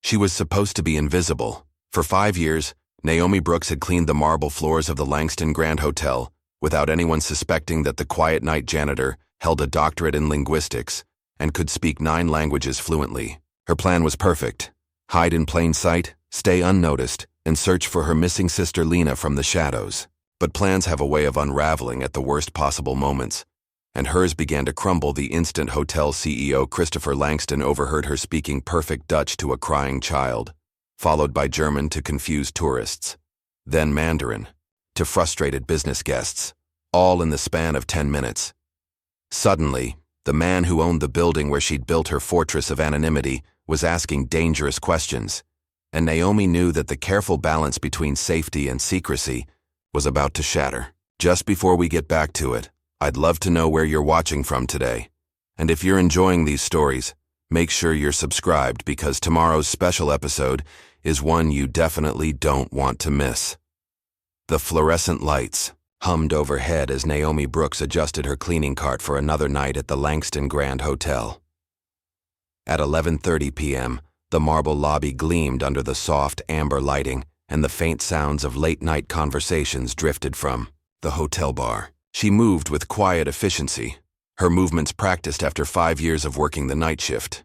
She was supposed to be invisible. For 5 years, Naomi Brooks had cleaned the marble floors of the Langston Grand Hotel without anyone suspecting that the quiet night janitor held a doctorate in linguistics and could speak 9 languages fluently. Her plan was perfect. Hide in plain sight, stay unnoticed, and search for her missing sister Lena from the shadows. But plans have a way of unraveling at the worst possible moments, and hers began to crumble the instant hotel CEO Christopher Langston overheard her speaking perfect Dutch to a crying child, followed by German to confused tourists, then Mandarin to frustrated business guests, all in the span of 10 minutes. Suddenly, the man who owned the building where she'd built her fortress of anonymity was asking dangerous questions, and Naomi knew that the careful balance between safety and secrecy was about to shatter. Just before we get back to it, I'd love to know where you're watching from today. And if you're enjoying these stories, make sure you're subscribed because tomorrow's special episode is one you definitely don't want to miss. The fluorescent lights hummed overhead as Naomi Brooks adjusted her cleaning cart for another night at the Langston Grand Hotel. At 11:30 p.m., the marble lobby gleamed under the soft amber lighting, and the faint sounds of late-night conversations drifted from the hotel bar. She moved with quiet efficiency, her movements practiced after 5 years of working the night shift.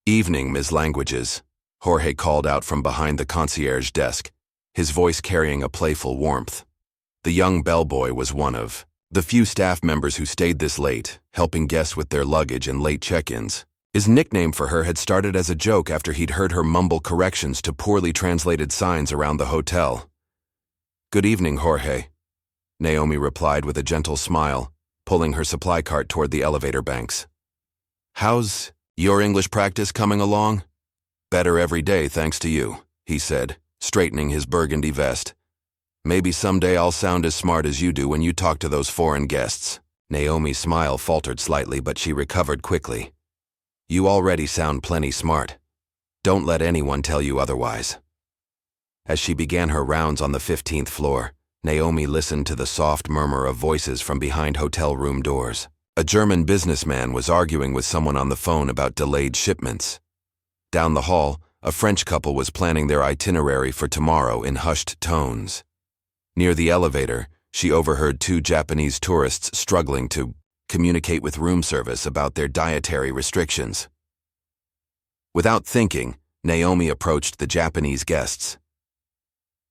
"Evening, Ms. Languages," Jorge called out from behind the concierge desk, his voice carrying a playful warmth. The young bellboy was one of the few staff members who stayed this late, helping guests with their luggage and late check-ins. His nickname for her had started as a joke after he'd heard her mumble corrections to poorly translated signs around the hotel. "Good evening, Jorge," Naomi replied with a gentle smile, pulling her supply cart toward the elevator banks. "How's your English practice coming along?" "Better every day, thanks to you," he said, straightening his burgundy vest. "Maybe someday I'll sound as smart as you do when you talk to those foreign guests." Naomi's smile faltered slightly, but she recovered quickly. "You already sound plenty smart. Don't let anyone tell you otherwise." As she began her rounds on the 15th floor, Naomi listened to the soft murmur of voices from behind hotel room doors. A German businessman was arguing with someone on the phone about delayed shipments. Down the hall, a French couple was planning their itinerary for tomorrow in hushed tones. Near the elevator, she overheard 2 Japanese tourists struggling to communicate with room service about their dietary restrictions. Without thinking, Naomi approached the Japanese guests.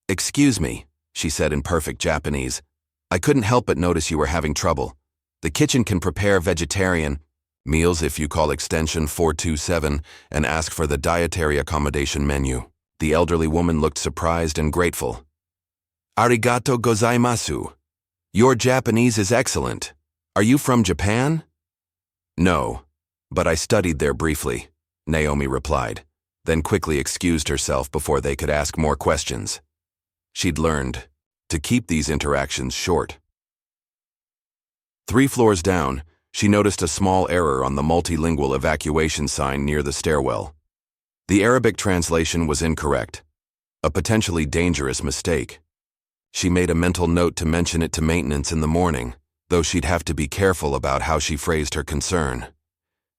"Excuse me," she said in perfect Japanese. "I couldn't help but notice you were having trouble. The kitchen can prepare vegetarian meals if you call extension 427 and ask for the dietary accommodation menu." The elderly woman looked surprised and grateful. "Arigato gozaimasu. Your Japanese is excellent. Are you from Japan?" "No, but I studied there briefly," Naomi replied, then quickly excused herself before they could ask more questions. She'd learned to keep these interactions short. 3 floors down, she noticed a small error on the multilingual evacuation sign near the stairwell. The Arabic translation was incorrect, a potentially dangerous mistake. She made a mental note to mention it to maintenance in the morning, though she'd have to be careful about how she phrased her concern.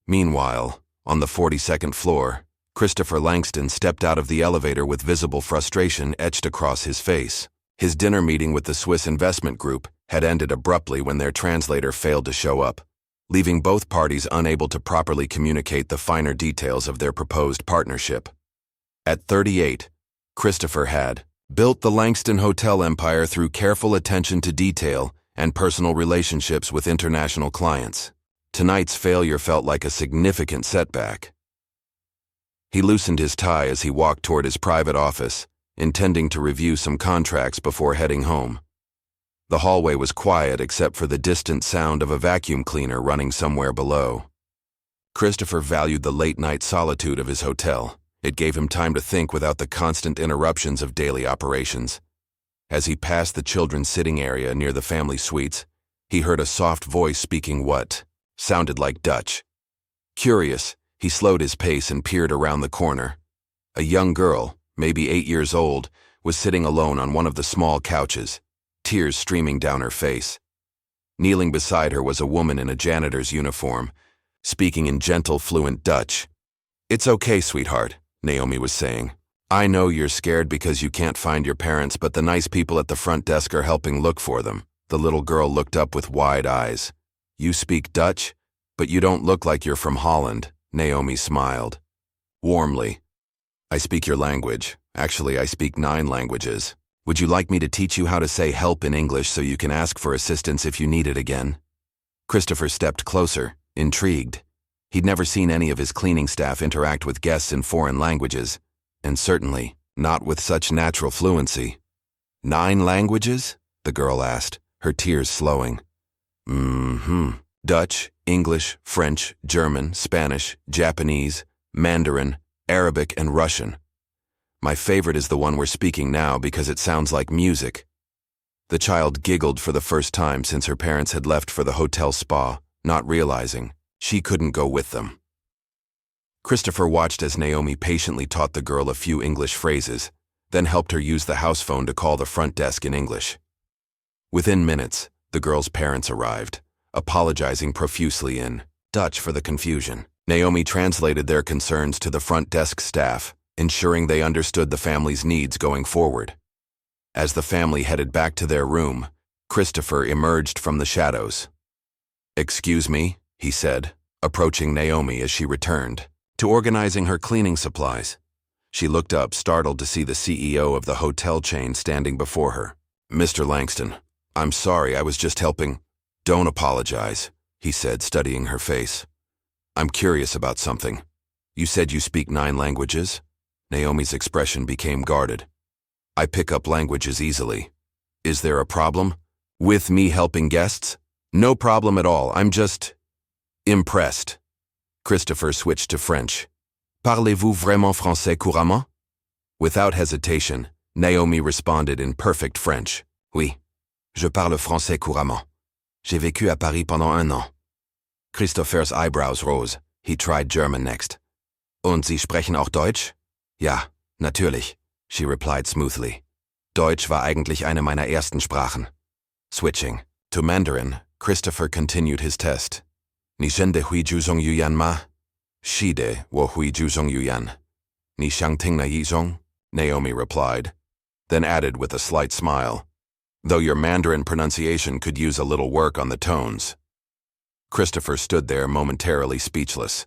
Meanwhile, on the 42nd floor, Christopher Langston stepped out of the elevator with visible frustration etched across his face. His dinner meeting with the Swiss investment group had ended abruptly when their translator failed to show up, leaving both parties unable to properly communicate the finer details of their proposed partnership. At 38, Christopher had built the Langston Hotel empire through careful attention to detail and personal relationships with international clients. Tonight's failure felt like a significant setback. He loosened his tie as he walked toward his private office, intending to review some contracts before heading home. The hallway was quiet except for the distant sound of a vacuum cleaner running somewhere below. Christopher valued the late-night solitude of his hotel. It gave him time to think without the constant interruptions of daily operations. As he passed the children's sitting area near the family suites, he heard a soft voice speaking what sounded like Dutch. Curious, he slowed his pace and peered around the corner. A young girl, maybe 8 years old, was sitting alone on one of the small couches, tears streaming down her face. Kneeling beside her was a woman in a janitor's uniform, speaking in gentle, fluent Dutch. "It's okay, sweetheart. Naomi was saying. I know you're scared because you can't find your parents, but the nice people at the front desk are helping look for them. The little girl looked up with wide eyes. You speak Dutch? But you don't look like you're from Holland, Naomi smiled. Warmly. I speak your language. Actually, I speak 9 languages. Would you like me to teach you how to say help in English so you can ask for assistance if you need it again? Christopher stepped closer, intrigued. He'd never seen any of his cleaning staff interact with guests in foreign languages, and certainly not with such natural fluency. 9 languages? The girl asked, her tears slowing. Dutch, English, French, German, Spanish, Japanese, Mandarin, Arabic, and Russian. My favorite is the one we're speaking now because it sounds like music. The child giggled for the first time since her parents had left for the hotel spa, not realizing she couldn't go with them. Christopher watched as Naomi patiently taught the girl a few English phrases, then helped her use the house phone to call the front desk in English. Within minutes, the girl's parents arrived, apologizing profusely in Dutch for the confusion. Naomi translated their concerns to the front desk staff, ensuring they understood the family's needs going forward. As the family headed back to their room, Christopher emerged from the shadows. Excuse me, he said, approaching Naomi as she returned to organizing her cleaning supplies. She looked up, startled to see the CEO of the hotel chain standing before her. Mr. Langston, I'm sorry, I was just helping. Don't apologize, he said, studying her face. I'm curious about something. You said you speak 9 languages? Naomi's expression became guarded. I pick up languages easily. Is there a problem with me helping guests? No problem at all, I'm just impressed. Christopher switched to French. Parlez-vous vraiment français couramment? Without hesitation, Naomi responded in perfect French. Oui, je parle français couramment. J'ai vécu à Paris pendant 1 an. Christopher's eyebrows rose. He tried German next. Und Sie sprechen auch Deutsch? Ja, natürlich, she replied smoothly. Deutsch war eigentlich eine meiner ersten Sprachen. Switching to Mandarin, Christopher continued his test. Ni shende hui juzong yuyan ma? Shide wo hui juzong yuyan. Ni shangting na yizong? Naomi replied, then added with a slight smile, though your Mandarin pronunciation could use a little work on the tones. Christopher stood there momentarily speechless.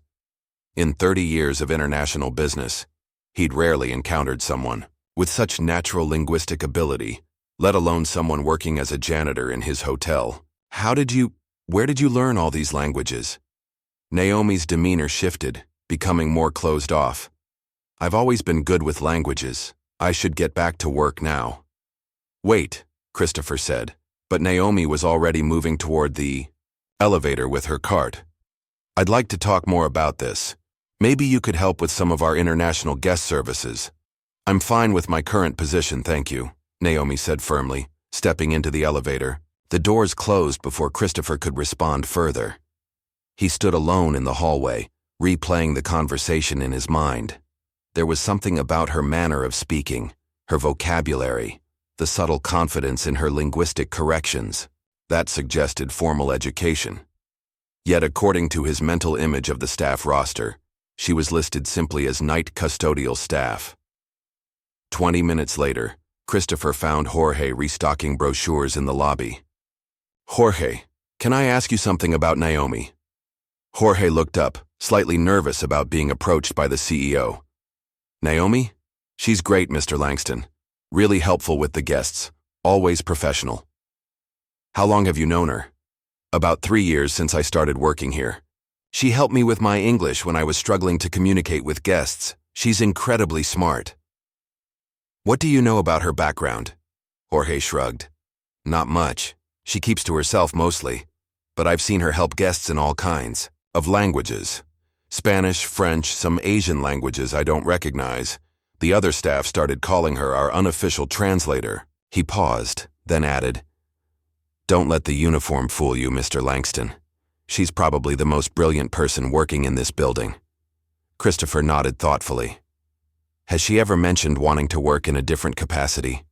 In 30 years of international business, he'd rarely encountered someone with such natural linguistic ability, let alone someone working as a janitor in his hotel. Where did you learn all these languages? Naomi's demeanor shifted, becoming more closed off. I've always been good with languages. I should get back to work now. Wait, Christopher said, but Naomi was already moving toward the elevator with her cart. I'd like to talk more about this. Maybe you could help with some of our international guest services. I'm fine with my current position, thank you, Naomi said firmly, stepping into the elevator. The doors closed before Christopher could respond further. He stood alone in the hallway, replaying the conversation in his mind. There was something about her manner of speaking, her vocabulary, the subtle confidence in her linguistic corrections, that suggested formal education. Yet according to his mental image of the staff roster, she was listed simply as night custodial staff. 20 minutes later, Christopher found Jorge restocking brochures in the lobby. Jorge, can I ask you something about Naomi? Jorge looked up, slightly nervous about being approached by the CEO. Naomi? She's great, Mr. Langston. Really helpful with the guests, always professional. How long have you known her? About 3 years since I started working here. She helped me with my English when I was struggling to communicate with guests. She's incredibly smart. What do you know about her background? Jorge shrugged. Not much. She keeps to herself mostly, but I've seen her help guests in all kinds of languages. Spanish, French, some Asian languages I don't recognize. The other staff started calling her our unofficial translator. He paused, then added, Don't let the uniform fool you, Mr. Langston. She's probably the most brilliant person working in this building. Christopher nodded thoughtfully. Has she ever mentioned wanting to work in a different capacity?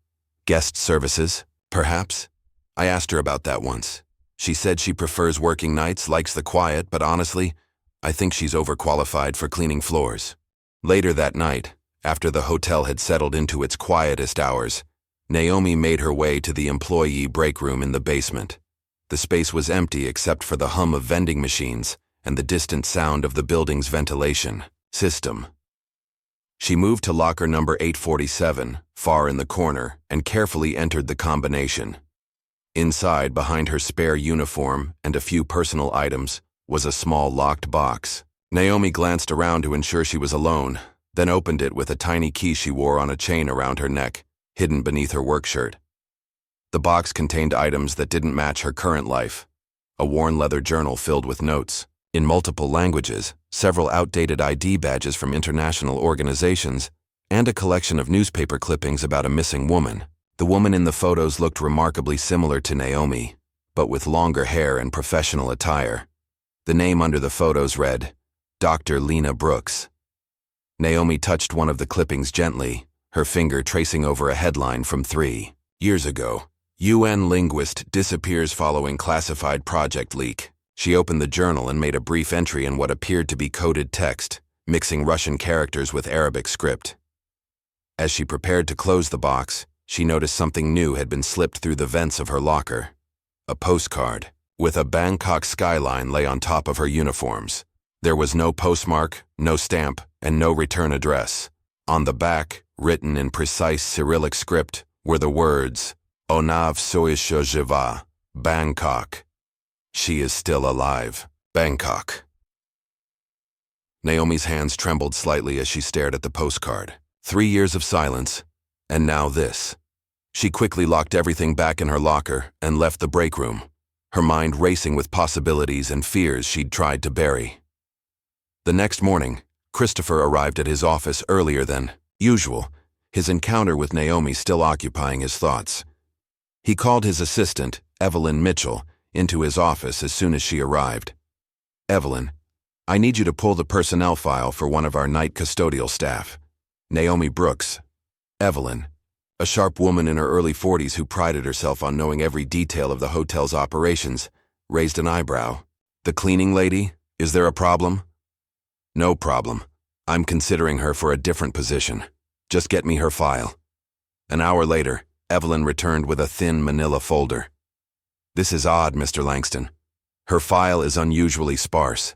Guest services, perhaps? I asked her about that once. She said she prefers working nights, likes the quiet, but honestly, I think she's overqualified for cleaning floors. Later that night, after the hotel had settled into its quietest hours, Naomi made her way to the employee break room in the basement. The space was empty except for the hum of vending machines and the distant sound of the building's ventilation system. She moved to locker number 847, far in the corner, and carefully entered the combination. Inside, behind her spare uniform and a few personal items, was a small locked box. Naomi glanced around to ensure she was alone, then opened it with a tiny key she wore on a chain around her neck, hidden beneath her work shirt. The box contained items that didn't match her current life: a worn leather journal filled with notes, in multiple languages, several outdated ID badges from international organizations, and a collection of newspaper clippings about a missing woman. The woman in the photos looked remarkably similar to Naomi, but with longer hair and professional attire. The name under the photos read, Dr. Lena Brooks. Naomi touched one of the clippings gently, her finger tracing over a headline from 3 years ago. UN linguist disappears following classified project leak. She opened the journal and made a brief entry in what appeared to be coded text, mixing Russian characters with Arabic script. As she prepared to close the box, she noticed something new had been slipped through the vents of her locker. A postcard, with a Bangkok skyline, lay on top of her uniforms. There was no postmark, no stamp, and no return address. On the back, written in precise Cyrillic script, were the words, Onav Soisho Jiva, Bangkok. She is still alive. Bangkok. Naomi's hands trembled slightly as she stared at the postcard. 3 years of silence, and now this. She quickly locked everything back in her locker and left the break room, her mind racing with possibilities and fears she'd tried to bury. The next morning, Christopher arrived at his office earlier than usual, his encounter with Naomi still occupying his thoughts. He called his assistant, Evelyn Mitchell, into his office as soon as she arrived. Evelyn, I need you to pull the personnel file for one of our night custodial staff, Naomi Brooks. Evelyn, a sharp woman in her early 40s who prided herself on knowing every detail of the hotel's operations, raised an eyebrow. The cleaning lady? Is there a problem? No problem. I'm considering her for a different position. Just get me her file. An hour later, Evelyn returned with a thin manila folder. This is odd, Mr. Langston. Her file is unusually sparse.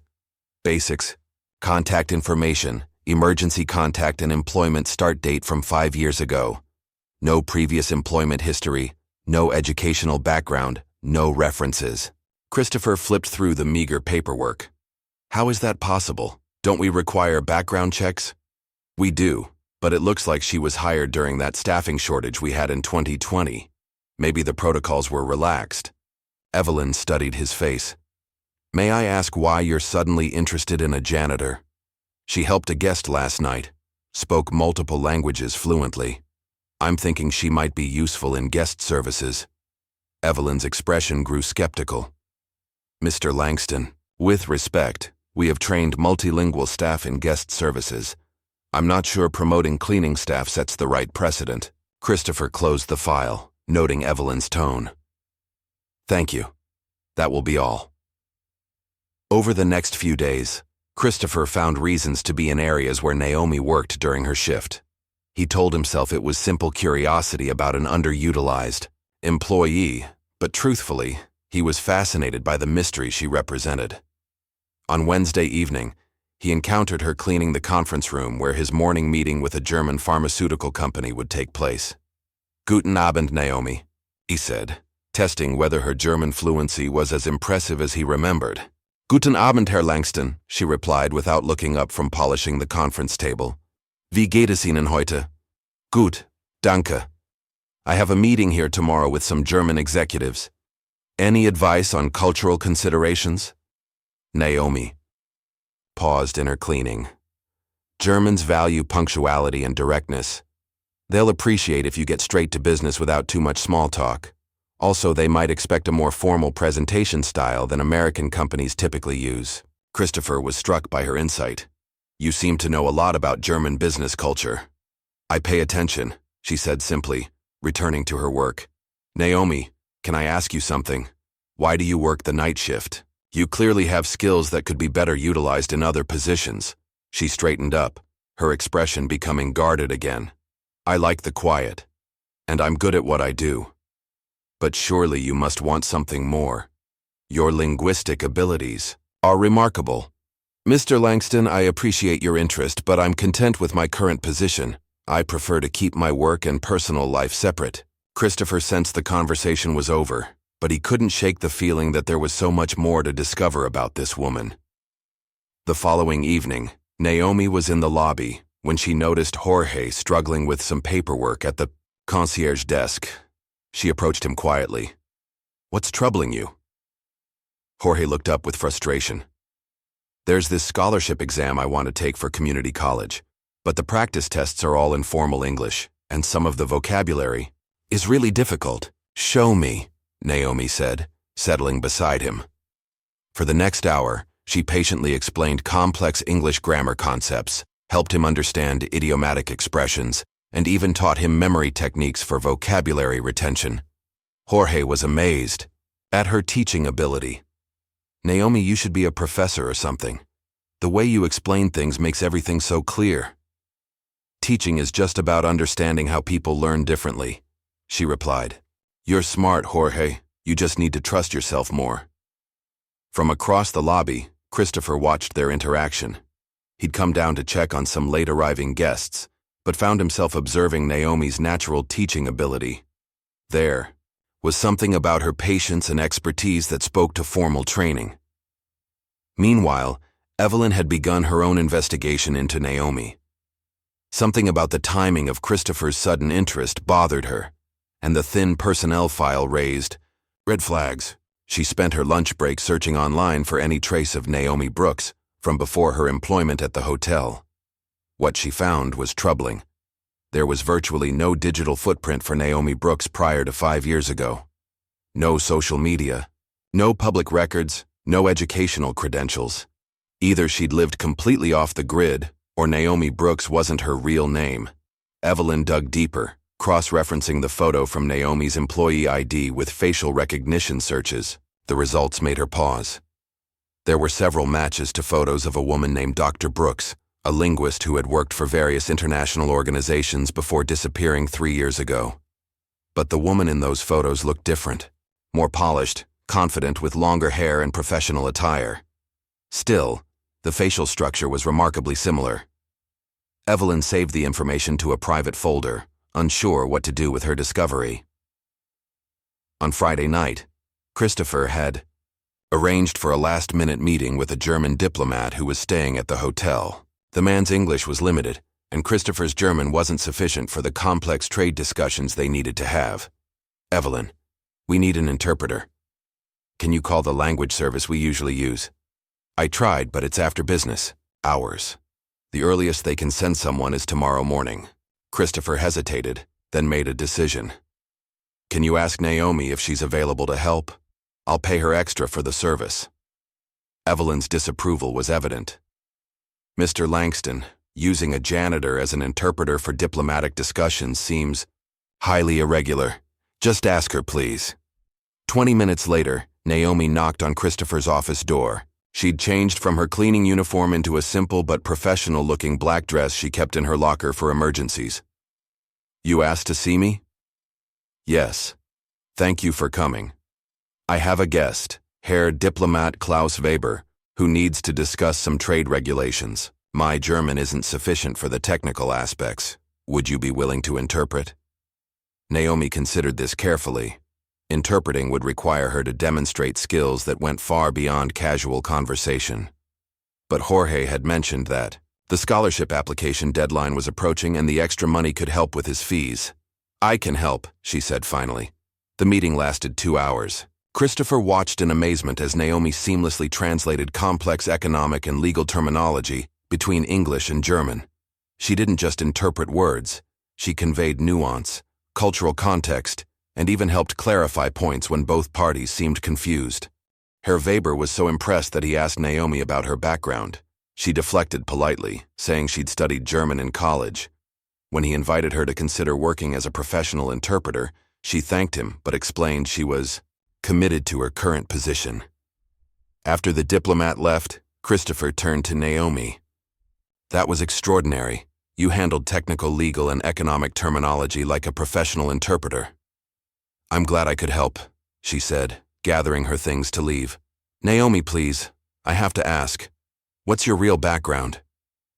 Basics, contact information, emergency contact and employment start date from 5 years ago. No previous employment history, no educational background, no references. Christopher flipped through the meager paperwork. How is that possible? Don't we require background checks? We do, but it looks like she was hired during that staffing shortage we had in 2020. Maybe the protocols were relaxed. Evelyn studied his face. May I ask why you're suddenly interested in a janitor? She helped a guest last night, spoke multiple languages fluently. I'm thinking she might be useful in guest services. Evelyn's expression grew skeptical. Mr. Langston, with respect, we have trained multilingual staff in guest services. I'm not sure promoting cleaning staff sets the right precedent. Christopher closed the file, noting Evelyn's tone. Thank you. That will be all. Over the next few days, Christopher found reasons to be in areas where Naomi worked during her shift. He told himself it was simple curiosity about an underutilized employee, but truthfully, he was fascinated by the mystery she represented. On Wednesday evening, he encountered her cleaning the conference room where his morning meeting with a German pharmaceutical company would take place. Guten Abend, Naomi, he said, testing whether her German fluency was as impressive as he remembered. Guten Abend, Herr Langston, she replied without looking up from polishing the conference table. Wie geht es Ihnen heute? Gut, danke. I have a meeting here tomorrow with some German executives. Any advice on cultural considerations? Naomi paused in her cleaning. Germans value punctuality and directness. They'll appreciate if you get straight to business without too much small talk. Also, they might expect a more formal presentation style than American companies typically use. Christopher was struck by her insight. You seem to know a lot about German business culture. I pay attention, she said simply, returning to her work. Naomi, can I ask you something? Why do you work the night shift? You clearly have skills that could be better utilized in other positions. She straightened up. her expression becoming guarded again. "I like the quiet, and I'm good at what I do. But surely you must want something more. Your linguistic abilities are remarkable. Mr. Langston, I appreciate your interest, but I'm content with my current position. I prefer to keep my work and personal life separate." Christopher sensed the conversation was over, but he couldn't shake the feeling that there was so much more to discover about this woman. The following evening, Naomi was in the lobby when she noticed Jorge struggling with some paperwork at the concierge desk. She approached him quietly. "What's troubling you?" Jorge looked up with frustration. "There's this scholarship exam I want to take for community college, but the practice tests are all in formal English, and some of the vocabulary is really difficult." "Show me," Naomi said, settling beside him. For the next hour, she patiently explained complex English grammar concepts, helped him understand idiomatic expressions, and even taught him memory techniques for vocabulary retention. Jorge was amazed at her teaching ability. "Naomi, you should be a professor or something. The way you explain things makes everything so clear." "Teaching is just about understanding how people learn differently," she replied. "You're smart, Jorge. You just need to trust yourself more." From across the lobby, Christopher watched their interaction. He'd come down to check on some late-arriving guests, but found himself observing Naomi's natural teaching ability. There was something about her patience and expertise that spoke to formal training. Meanwhile, Evelyn had begun her own investigation into Naomi. Something about the timing of Christopher's sudden interest bothered her, and the thin personnel file raised red flags. She spent her lunch break searching online for any trace of Naomi Brooks from before her employment at the hotel. What she found was troubling. There was virtually no digital footprint for Naomi Brooks prior to 5 years ago. No social media, no public records, no educational credentials. Either she'd lived completely off the grid, or Naomi Brooks wasn't her real name. Evelyn dug deeper, cross-referencing the photo from Naomi's employee ID with facial recognition searches. The results made her pause. There were several matches to photos of a woman named Dr. Brooks, a linguist who had worked for various international organizations before disappearing 3 years ago. But the woman in those photos looked different, more polished, confident with longer hair and professional attire. Still, the facial structure was remarkably similar. Evelyn saved the information to a private folder, unsure what to do with her discovery. On Friday night, Christopher had arranged for a last-minute meeting with a German diplomat who was staying at the hotel. The man's English was limited, and Christopher's German wasn't sufficient for the complex trade discussions they needed to have. "Evelyn, we need an interpreter. Can you call the language service we usually use?" "I tried, but it's after business hours. The earliest they can send someone is tomorrow morning." Christopher hesitated, then made a decision. "Can you ask Naomi if she's available to help? I'll pay her extra for the service." Evelyn's disapproval was evident. "Mr. Langston, using a janitor as an interpreter for diplomatic discussions seems highly irregular. Just ask her, please." 20 minutes later, Naomi knocked on Christopher's office door. She'd changed from her cleaning uniform into a simple but professional-looking black dress she kept in her locker for emergencies. "You asked to see me?" "Yes. Thank you for coming. I have a guest, Herr Diplomat Klaus Weber, who needs to discuss some trade regulations. My German isn't sufficient for the technical aspects. Would you be willing to interpret?" Naomi considered this carefully. Interpreting would require her to demonstrate skills that went far beyond casual conversation. But Jorge had mentioned that the scholarship application deadline was approaching and the extra money could help with his fees. "I can help," she said finally. The meeting lasted 2 hours. Christopher watched in amazement as Naomi seamlessly translated complex economic and legal terminology between English and German. She didn't just interpret words, she conveyed nuance, cultural context, and even helped clarify points when both parties seemed confused. Herr Weber was so impressed that he asked Naomi about her background. She deflected politely, saying she'd studied German in college. When he invited her to consider working as a professional interpreter, she thanked him but explained she was committed to her current position. After the diplomat left, Christopher turned to Naomi. That was extraordinary. You handled technical, legal, and economic terminology like a professional interpreter. I'm glad I could help, she said, gathering her things to leave. Naomi, please, I have to ask, what's your real background?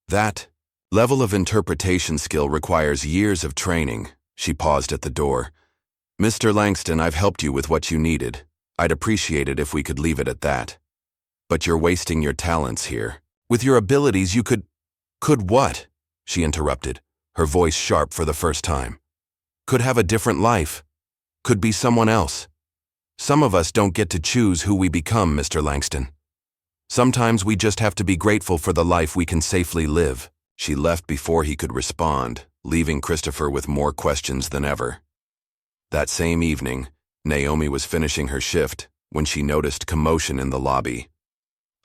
That level of interpretation skill requires years of training. She paused at the door. Mr. Langston, I've helped you with what you needed. I'd appreciate it if we could leave it at that. But you're wasting your talents here. With your abilities, you could... Could what? She interrupted, her voice sharp for the first time. Could have a different life. Could be someone else. Some of us don't get to choose who we become, Mr. Langston. Sometimes we just have to be grateful for the life we can safely live. She left before he could respond, leaving Christopher with more questions than ever. That same evening, Naomi was finishing her shift when she noticed commotion in the lobby.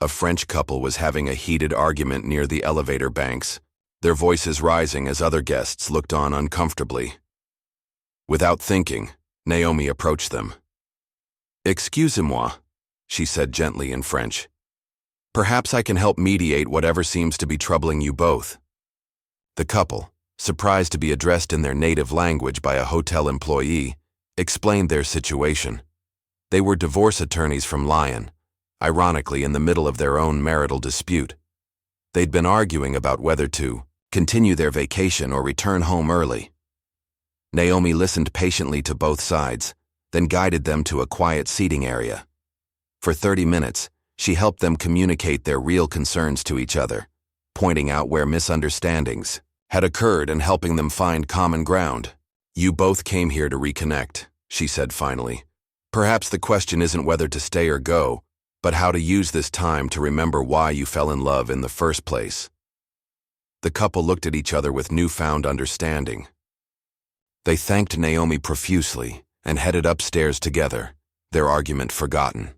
A French couple was having a heated argument near the elevator banks, their voices rising as other guests looked on uncomfortably. Without thinking, Naomi approached them. Excusez-moi, she said gently in French. Perhaps I can help mediate whatever seems to be troubling you both. The couple, surprised to be addressed in their native language by a hotel employee, explained their situation. They were divorce attorneys from Lyon, ironically in the middle of their own marital dispute. They'd been arguing about whether to continue their vacation or return home early. Naomi listened patiently to both sides, then guided them to a quiet seating area. For 30 minutes, she helped them communicate their real concerns to each other, pointing out where misunderstandings had occurred and helping them find common ground. You both came here to reconnect, she said finally. Perhaps the question isn't whether to stay or go, but how to use this time to remember why you fell in love in the first place. The couple looked at each other with newfound understanding. They thanked Naomi profusely and headed upstairs together, their argument forgotten.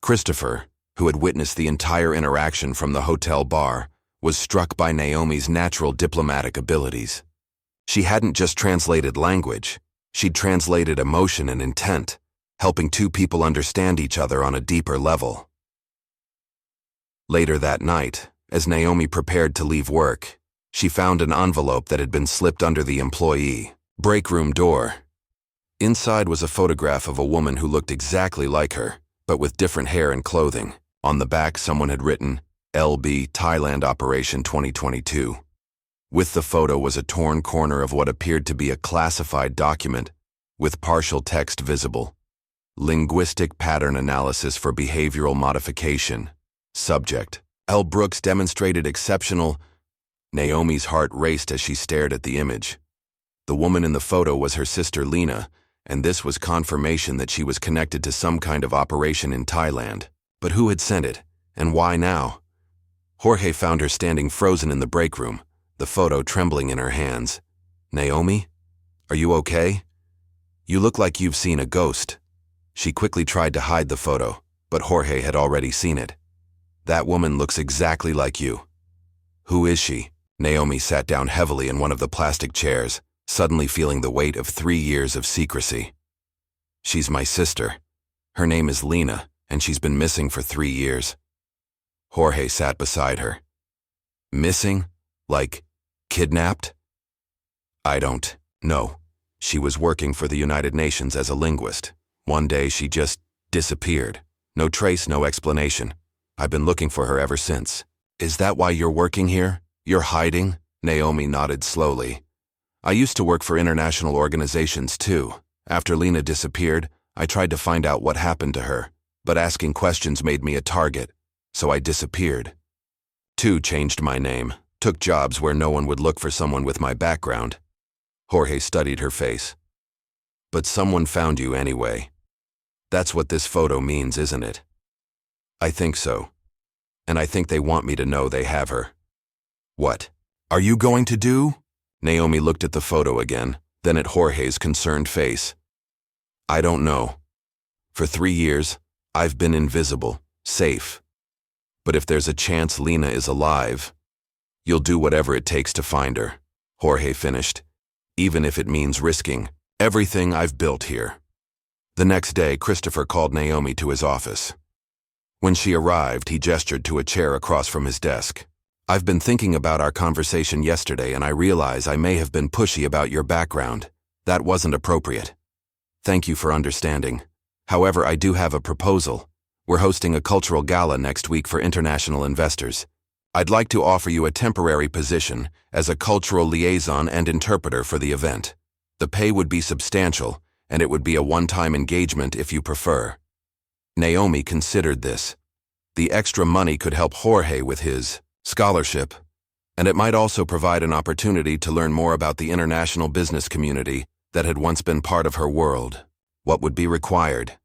Christopher, who had witnessed the entire interaction from the hotel bar, was struck by Naomi's natural diplomatic abilities. She hadn't just translated language, she'd translated emotion and intent, helping two people understand each other on a deeper level. Later that night, as Naomi prepared to leave work, she found an envelope that had been slipped under the employee break room door. Inside was a photograph of a woman who looked exactly like her, but with different hair and clothing. On the back, someone had written, LB Thailand Operation 2022. With the photo was a torn corner of what appeared to be a classified document, with partial text visible. Linguistic Pattern Analysis for Behavioral Modification. Subject: L. Brooks demonstrated exceptional... Naomi's heart raced as she stared at the image. The woman in the photo was her sister Lena, and this was confirmation that she was connected to some kind of operation in Thailand. But who had sent it, and why now? Jorge found her standing frozen in the break room, the photo trembling in her hands. Naomi? Are you okay? You look like you've seen a ghost. She quickly tried to hide the photo, but Jorge had already seen it. That woman looks exactly like you. Who is she? Naomi sat down heavily in one of the plastic chairs, suddenly feeling the weight of 3 years of secrecy. She's my sister. Her name is Lena, and she's been missing for 3 years. Jorge sat beside her. Missing? Like, kidnapped? I don't know. She was working for the United Nations as a linguist. One day she just disappeared. No trace, no explanation. I've been looking for her ever since. Is that why you're working here? You're hiding? Naomi nodded slowly. I used to work for international organizations too. After Lena disappeared, I tried to find out what happened to her, but asking questions made me a target, so I disappeared. Too changed my name, took jobs where no one would look for someone with my background. Jorge studied her face. But someone found you anyway. That's what this photo means, isn't it? I think so. And I think they want me to know they have her. What are you going to do? Naomi looked at the photo again, then at Jorge's concerned face. I don't know. For 3 years, I've been invisible, safe. But if there's a chance Lena is alive, you'll do whatever it takes to find her, Jorge finished, even if it means risking everything I've built here. The next day, Christopher called Naomi to his office. When she arrived, he gestured to a chair across from his desk. I've been thinking about our conversation yesterday and I realize I may have been pushy about your background. That wasn't appropriate. Thank you for understanding. However, I do have a proposal. We're hosting a cultural gala next week for international investors. I'd like to offer you a temporary position as a cultural liaison and interpreter for the event. The pay would be substantial, and it would be a one-time engagement if you prefer. Naomi considered this. The extra money could help Jorge with his scholarship, and it might also provide an opportunity to learn more about the international business community that had once been part of her world. What would be required?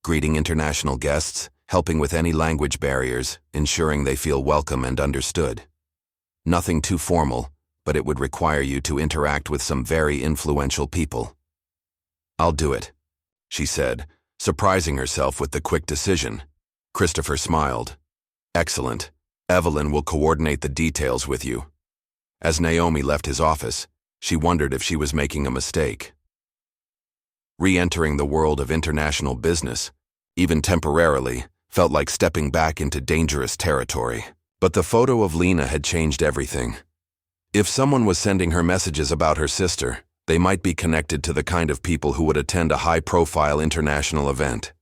Greeting international guests, helping with any language barriers, ensuring they feel welcome and understood. Nothing too formal, but it would require you to interact with some very influential people. I'll do it, she said, surprising herself with the quick decision. Christopher smiled. Excellent. Evelyn will coordinate the details with you. As Naomi left his office, she wondered if she was making a mistake. Re-entering the world of international business, even temporarily, felt like stepping back into dangerous territory. But the photo of Lena had changed everything. If someone was sending her messages about her sister, they might be connected to the kind of people who would attend a high-profile international event.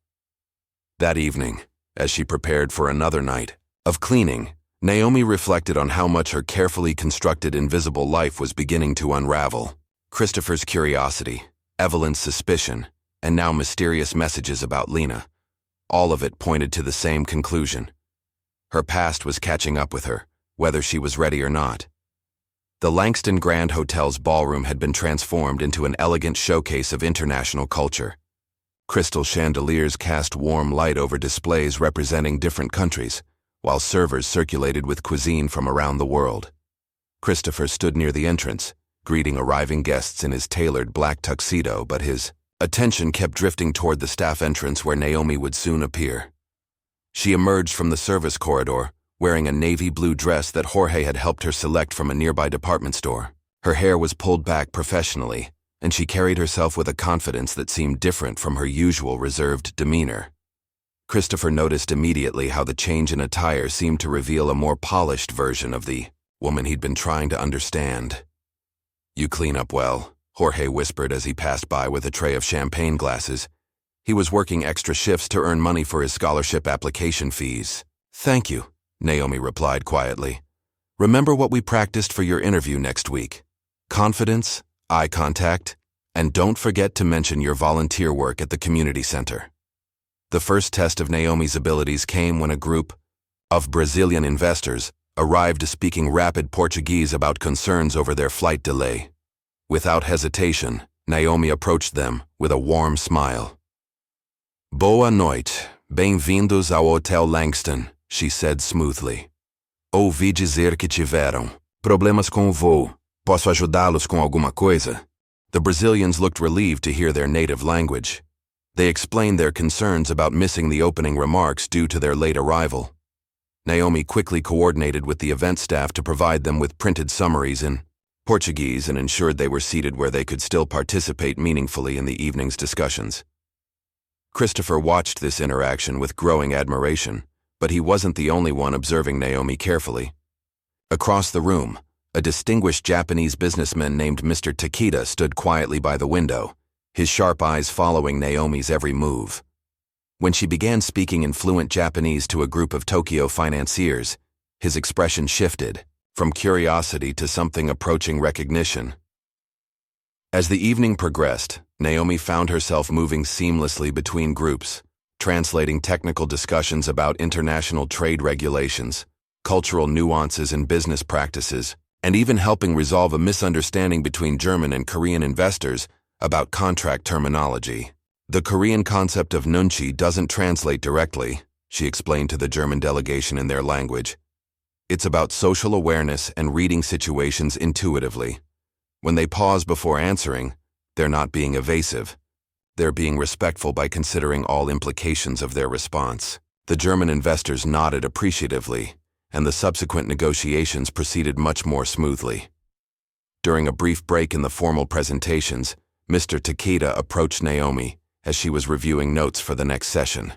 That evening, as she prepared for another night of cleaning, Naomi reflected on how much her carefully constructed invisible life was beginning to unravel. Christopher's curiosity, Evelyn's suspicion, and now mysterious messages about Lena. All of it pointed to the same conclusion. Her past was catching up with her, whether she was ready or not. The Langston Grand Hotel's ballroom had been transformed into an elegant showcase of international culture. Crystal chandeliers cast warm light over displays representing different countries, while servers circulated with cuisine from around the world. Christopher stood near the entrance, greeting arriving guests in his tailored black tuxedo, but his attention kept drifting toward the staff entrance where Naomi would soon appear. She emerged from the service corridor, wearing a navy blue dress that Jorge had helped her select from a nearby department store. Her hair was pulled back professionally, and she carried herself with a confidence that seemed different from her usual reserved demeanor. Christopher noticed immediately how the change in attire seemed to reveal a more polished version of the woman he'd been trying to understand. "You clean up well," Jorge whispered as he passed by with a tray of champagne glasses. He was working extra shifts to earn money for his scholarship application fees. "Thank you," Naomi replied quietly. "Remember what we practiced for your interview next week. Confidence, eye contact, and don't forget to mention your volunteer work at the community center." The first test of Naomi's abilities came when a group of Brazilian investors arrived speaking rapid Portuguese about concerns over their flight delay. Without hesitation, Naomi approached them with a warm smile. "Boa noite, bem-vindos ao Hotel Langston," she said smoothly. "Ouvi dizer que tiveram problemas com o voo. Posso ajudá-los com alguma coisa?" The Brazilians looked relieved to hear their native language. They explained their concerns about missing the opening remarks due to their late arrival. Naomi quickly coordinated with the event staff to provide them with printed summaries in Portuguese and ensured they were seated where they could still participate meaningfully in the evening's discussions. Christopher watched this interaction with growing admiration, but he wasn't the only one observing Naomi carefully. Across the room, a distinguished Japanese businessman named Mr. Takeda stood quietly by the window, his sharp eyes following Naomi's every move. When she began speaking in fluent Japanese to a group of Tokyo financiers, his expression shifted, from curiosity to something approaching recognition. As the evening progressed, Naomi found herself moving seamlessly between groups, translating technical discussions about international trade regulations, cultural nuances and business practices, and even helping resolve a misunderstanding between German and Korean investors about contract terminology. "The Korean concept of nunchi doesn't translate directly," she explained to the German delegation in their language. "It's about social awareness and reading situations intuitively. When they pause before answering, they're not being evasive. They're being respectful by considering all implications of their response." The German investors nodded appreciatively, and the subsequent negotiations proceeded much more smoothly. During a brief break in the formal presentations, Mr. Takeda approached Naomi as she was reviewing notes for the next session.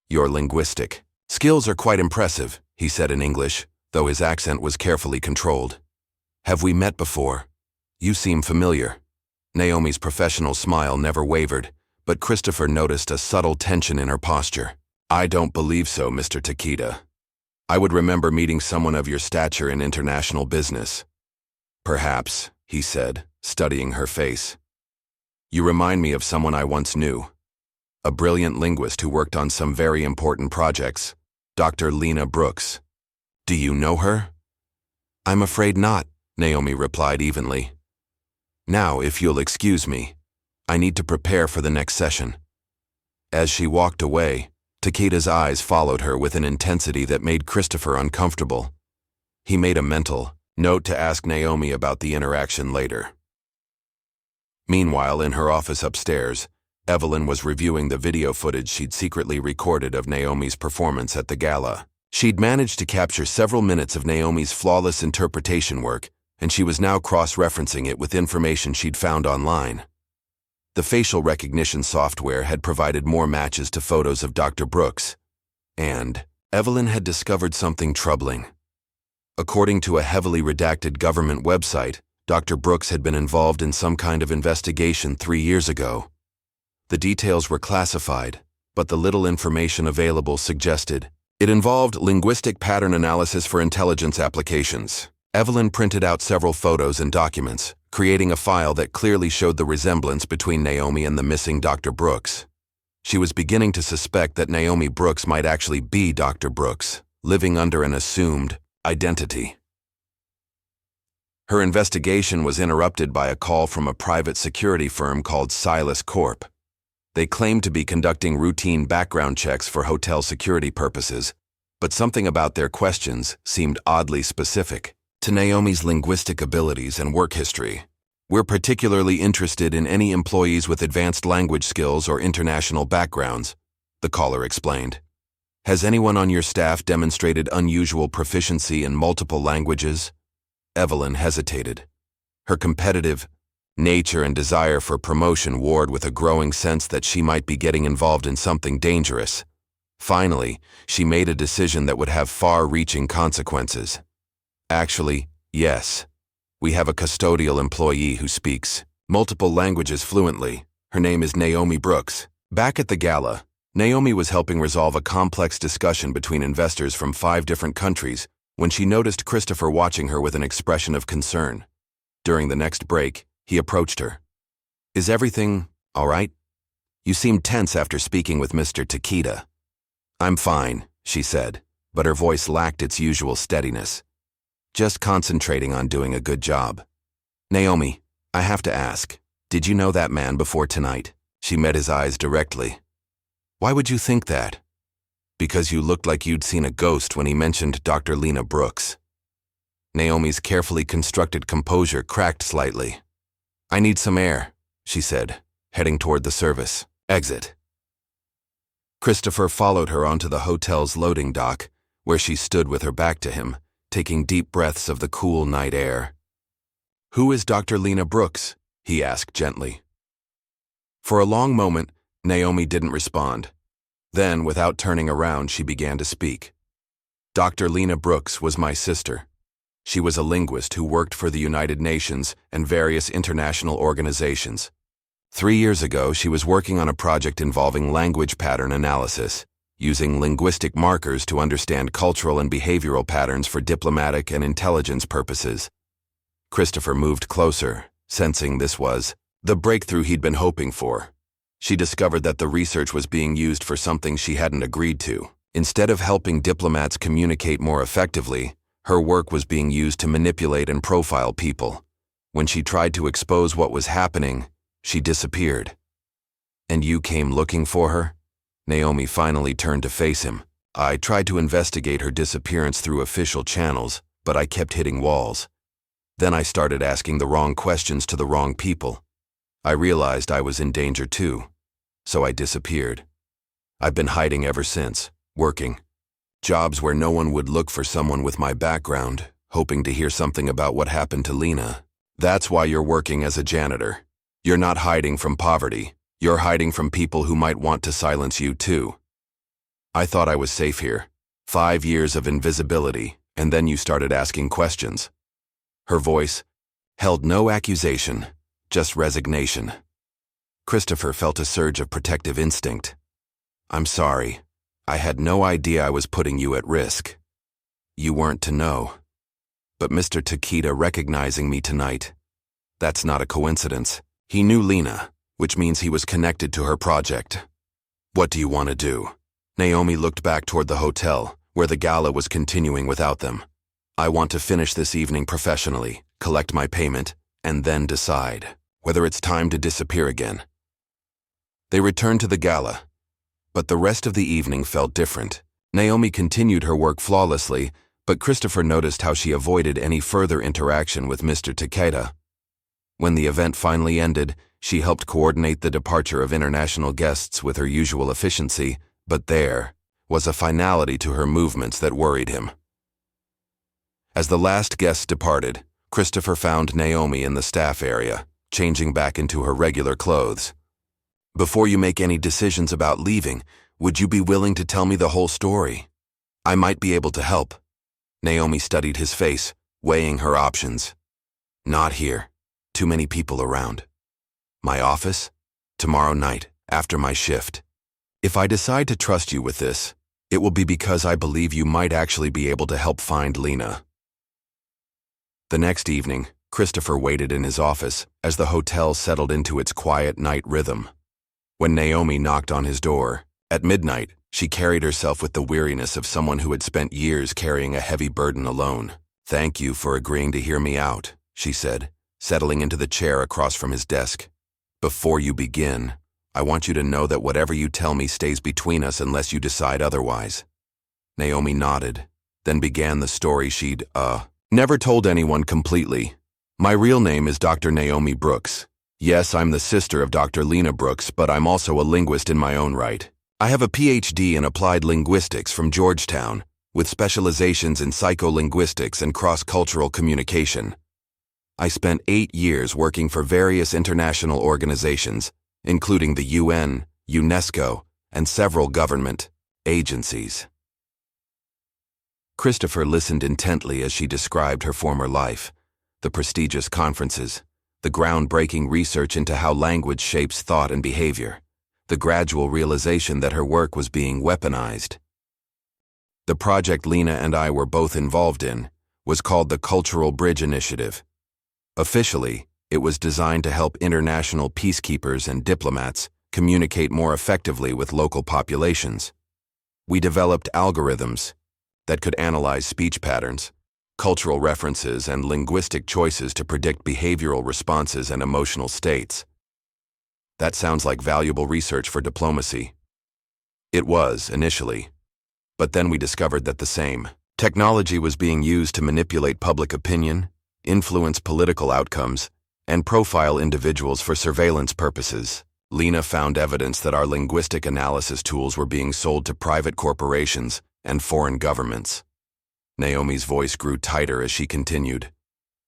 "Your linguistic skills are quite impressive," he said in English, though his accent was carefully controlled. "Have we met before? You seem familiar." Naomi's professional smile never wavered, but Christopher noticed a subtle tension in her posture. "I don't believe so, Mr. Takeda. I would remember meeting someone of your stature in international business." "Perhaps," he said, studying her face. "You remind me of someone I once knew. A brilliant linguist who worked on some very important projects, Dr. Lena Brooks. Do you know her?" "I'm afraid not," Naomi replied evenly. "Now, if you'll excuse me, I need to prepare for the next session." As she walked away, Takeda's eyes followed her with an intensity that made Christopher uncomfortable. He made a mental note to ask Naomi about the interaction later. Meanwhile, in her office upstairs, Evelyn was reviewing the video footage she'd secretly recorded of Naomi's performance at the gala. She'd managed to capture several minutes of Naomi's flawless interpretation work, and she was now cross-referencing it with information she'd found online. The facial recognition software had provided more matches to photos of Dr. Brooks, and Evelyn had discovered something troubling. According to a heavily redacted government website, Dr. Brooks had been involved in some kind of investigation 3 years ago. The details were classified, but the little information available suggested it involved linguistic pattern analysis for intelligence applications. Evelyn printed out several photos and documents, creating a file that clearly showed the resemblance between Naomi and the missing Dr. Brooks. She was beginning to suspect that Naomi Brooks might actually be Dr. Brooks, living under an assumed identity. Her investigation was interrupted by a call from a private security firm called Silas Corp. They claimed to be conducting routine background checks for hotel security purposes, but something about their questions seemed oddly specific to Naomi's linguistic abilities and work history. "We're particularly interested in any employees with advanced language skills or international backgrounds," the caller explained. "Has anyone on your staff demonstrated unusual proficiency in multiple languages?" Evelyn hesitated. Her competitive nature and desire for promotion warred with a growing sense that she might be getting involved in something dangerous. Finally, she made a decision that would have far-reaching consequences. "Actually, yes. We have a custodial employee who speaks multiple languages fluently. Her name is Naomi Brooks." Back at the gala, Naomi was helping resolve a complex discussion between investors from 5 different countries when she noticed Christopher watching her with an expression of concern. During the next break, he approached her. "Is everything all right? You seemed tense after speaking with Mr. Takeda." "I'm fine," she said, but her voice lacked its usual steadiness. "Just concentrating on doing a good job." "Naomi, I have to ask, did you know that man before tonight?" She met his eyes directly. "Why would you think that?" "Because you looked like you'd seen a ghost when he mentioned Dr. Lena Brooks." Naomi's carefully constructed composure cracked slightly. "I need some air," she said, heading toward the service exit. Christopher followed her onto the hotel's loading dock, where she stood with her back to him, taking deep breaths of the cool night air. "Who is Dr. Lena Brooks?" he asked gently. For a long moment, Naomi didn't respond. Then, without turning around, she began to speak. "Dr. Lena Brooks was my sister. She was a linguist who worked for the United Nations and various international organizations. 3 years ago, she was working on a project involving language pattern analysis, using linguistic markers to understand cultural and behavioral patterns for diplomatic and intelligence purposes." Christopher moved closer, sensing this was the breakthrough he'd been hoping for. She discovered that the research was being used for something she hadn't agreed to. Instead of helping diplomats communicate more effectively, her work was being used to manipulate and profile people. When she tried to expose what was happening, she disappeared. "And you came looking for her?" Naomi finally turned to face him. "I tried to investigate her disappearance through official channels, but I kept hitting walls. Then I started asking the wrong questions to the wrong people. I realized I was in danger too, so I disappeared. I've been hiding ever since, working jobs where no one would look for someone with my background, hoping to hear something about what happened to Lena. That's why you're working as a janitor. You're not hiding from poverty. You're hiding from people who might want to silence you too. I thought I was safe here. 5 years of invisibility, And then you started asking questions. Her voice held no accusation, just resignation. Christopher felt a surge of protective instinct. I'm sorry. I had no idea I was putting you at risk. You weren't to know. But Mr. Takeda recognizing me tonight, that's not a coincidence. He knew Lena, which means he was connected to her project. What do you want to do? Naomi looked back toward the hotel, where the gala was continuing without them. I want to finish this evening professionally, collect my payment, and then decide whether it's time to disappear again. They returned to the gala, but the rest of the evening felt different. Naomi continued her work flawlessly, but Christopher noticed how she avoided any further interaction with Mr. Takeda. When the event finally ended, she helped coordinate the departure of international guests with her usual efficiency, but there was a finality to her movements that worried him. As the last guests departed, Christopher found Naomi in the staff area, changing back into her regular clothes. Before you make any decisions about leaving, would you be willing to tell me the whole story? I might be able to help. Naomi studied his face, weighing her options. Not here. Too many people around. My office? Tomorrow night, after my shift. If I decide to trust you with this, it will be because I believe you might actually be able to help find Lena. The next evening, Christopher waited in his office as the hotel settled into its quiet night rhythm. When Naomi knocked on his door, at midnight, she carried herself with the weariness of someone who had spent years carrying a heavy burden alone. Thank you for agreeing to hear me out, she said, settling into the chair across from his desk. Before you begin, I want you to know that whatever you tell me stays between us unless you decide otherwise. Naomi nodded, then began the story she'd, never told anyone completely. My real name is Dr. Naomi Brooks. Yes, I'm the sister of Dr. Lena Brooks, but I'm also a linguist in my own right. I have a PhD in applied linguistics from Georgetown, with specializations in psycholinguistics and cross-cultural communication. I spent 8 years working for various international organizations, including the UN, UNESCO, and several government agencies. Christopher listened intently as she described her former life, the prestigious conferences, the groundbreaking research into how language shapes thought and behavior, the gradual realization that her work was being weaponized. The project Lena and I were both involved in was called the Cultural Bridge Initiative. Officially, it was designed to help international peacekeepers and diplomats communicate more effectively with local populations. We developed algorithms that could analyze speech patterns, cultural references, and linguistic choices to predict behavioral responses and emotional states. That sounds like valuable research for diplomacy. It was, initially. But then we discovered that the same technology was being used to manipulate public opinion, influence political outcomes, and profile individuals for surveillance purposes. Lena found evidence that our linguistic analysis tools were being sold to private corporations and foreign governments. Naomi's voice grew tighter as she continued.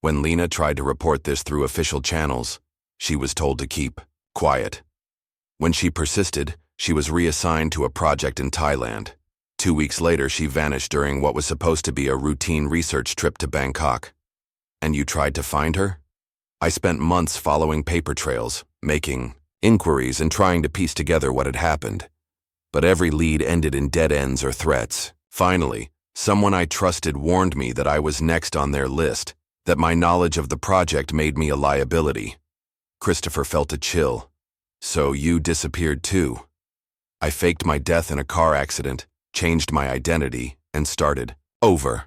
When Lena tried to report this through official channels, she was told to keep quiet. When she persisted, she was reassigned to a project in Thailand. 2 weeks later, she vanished during what was supposed to be a routine research trip to Bangkok. And you tried to find her? I spent months following paper trails, making inquiries and trying to piece together what had happened. But every lead ended in dead ends or threats. Finally, someone I trusted warned me that I was next on their list, that my knowledge of the project made me a liability. Christopher felt a chill. So you disappeared too. I faked my death in a car accident, changed my identity, and started over.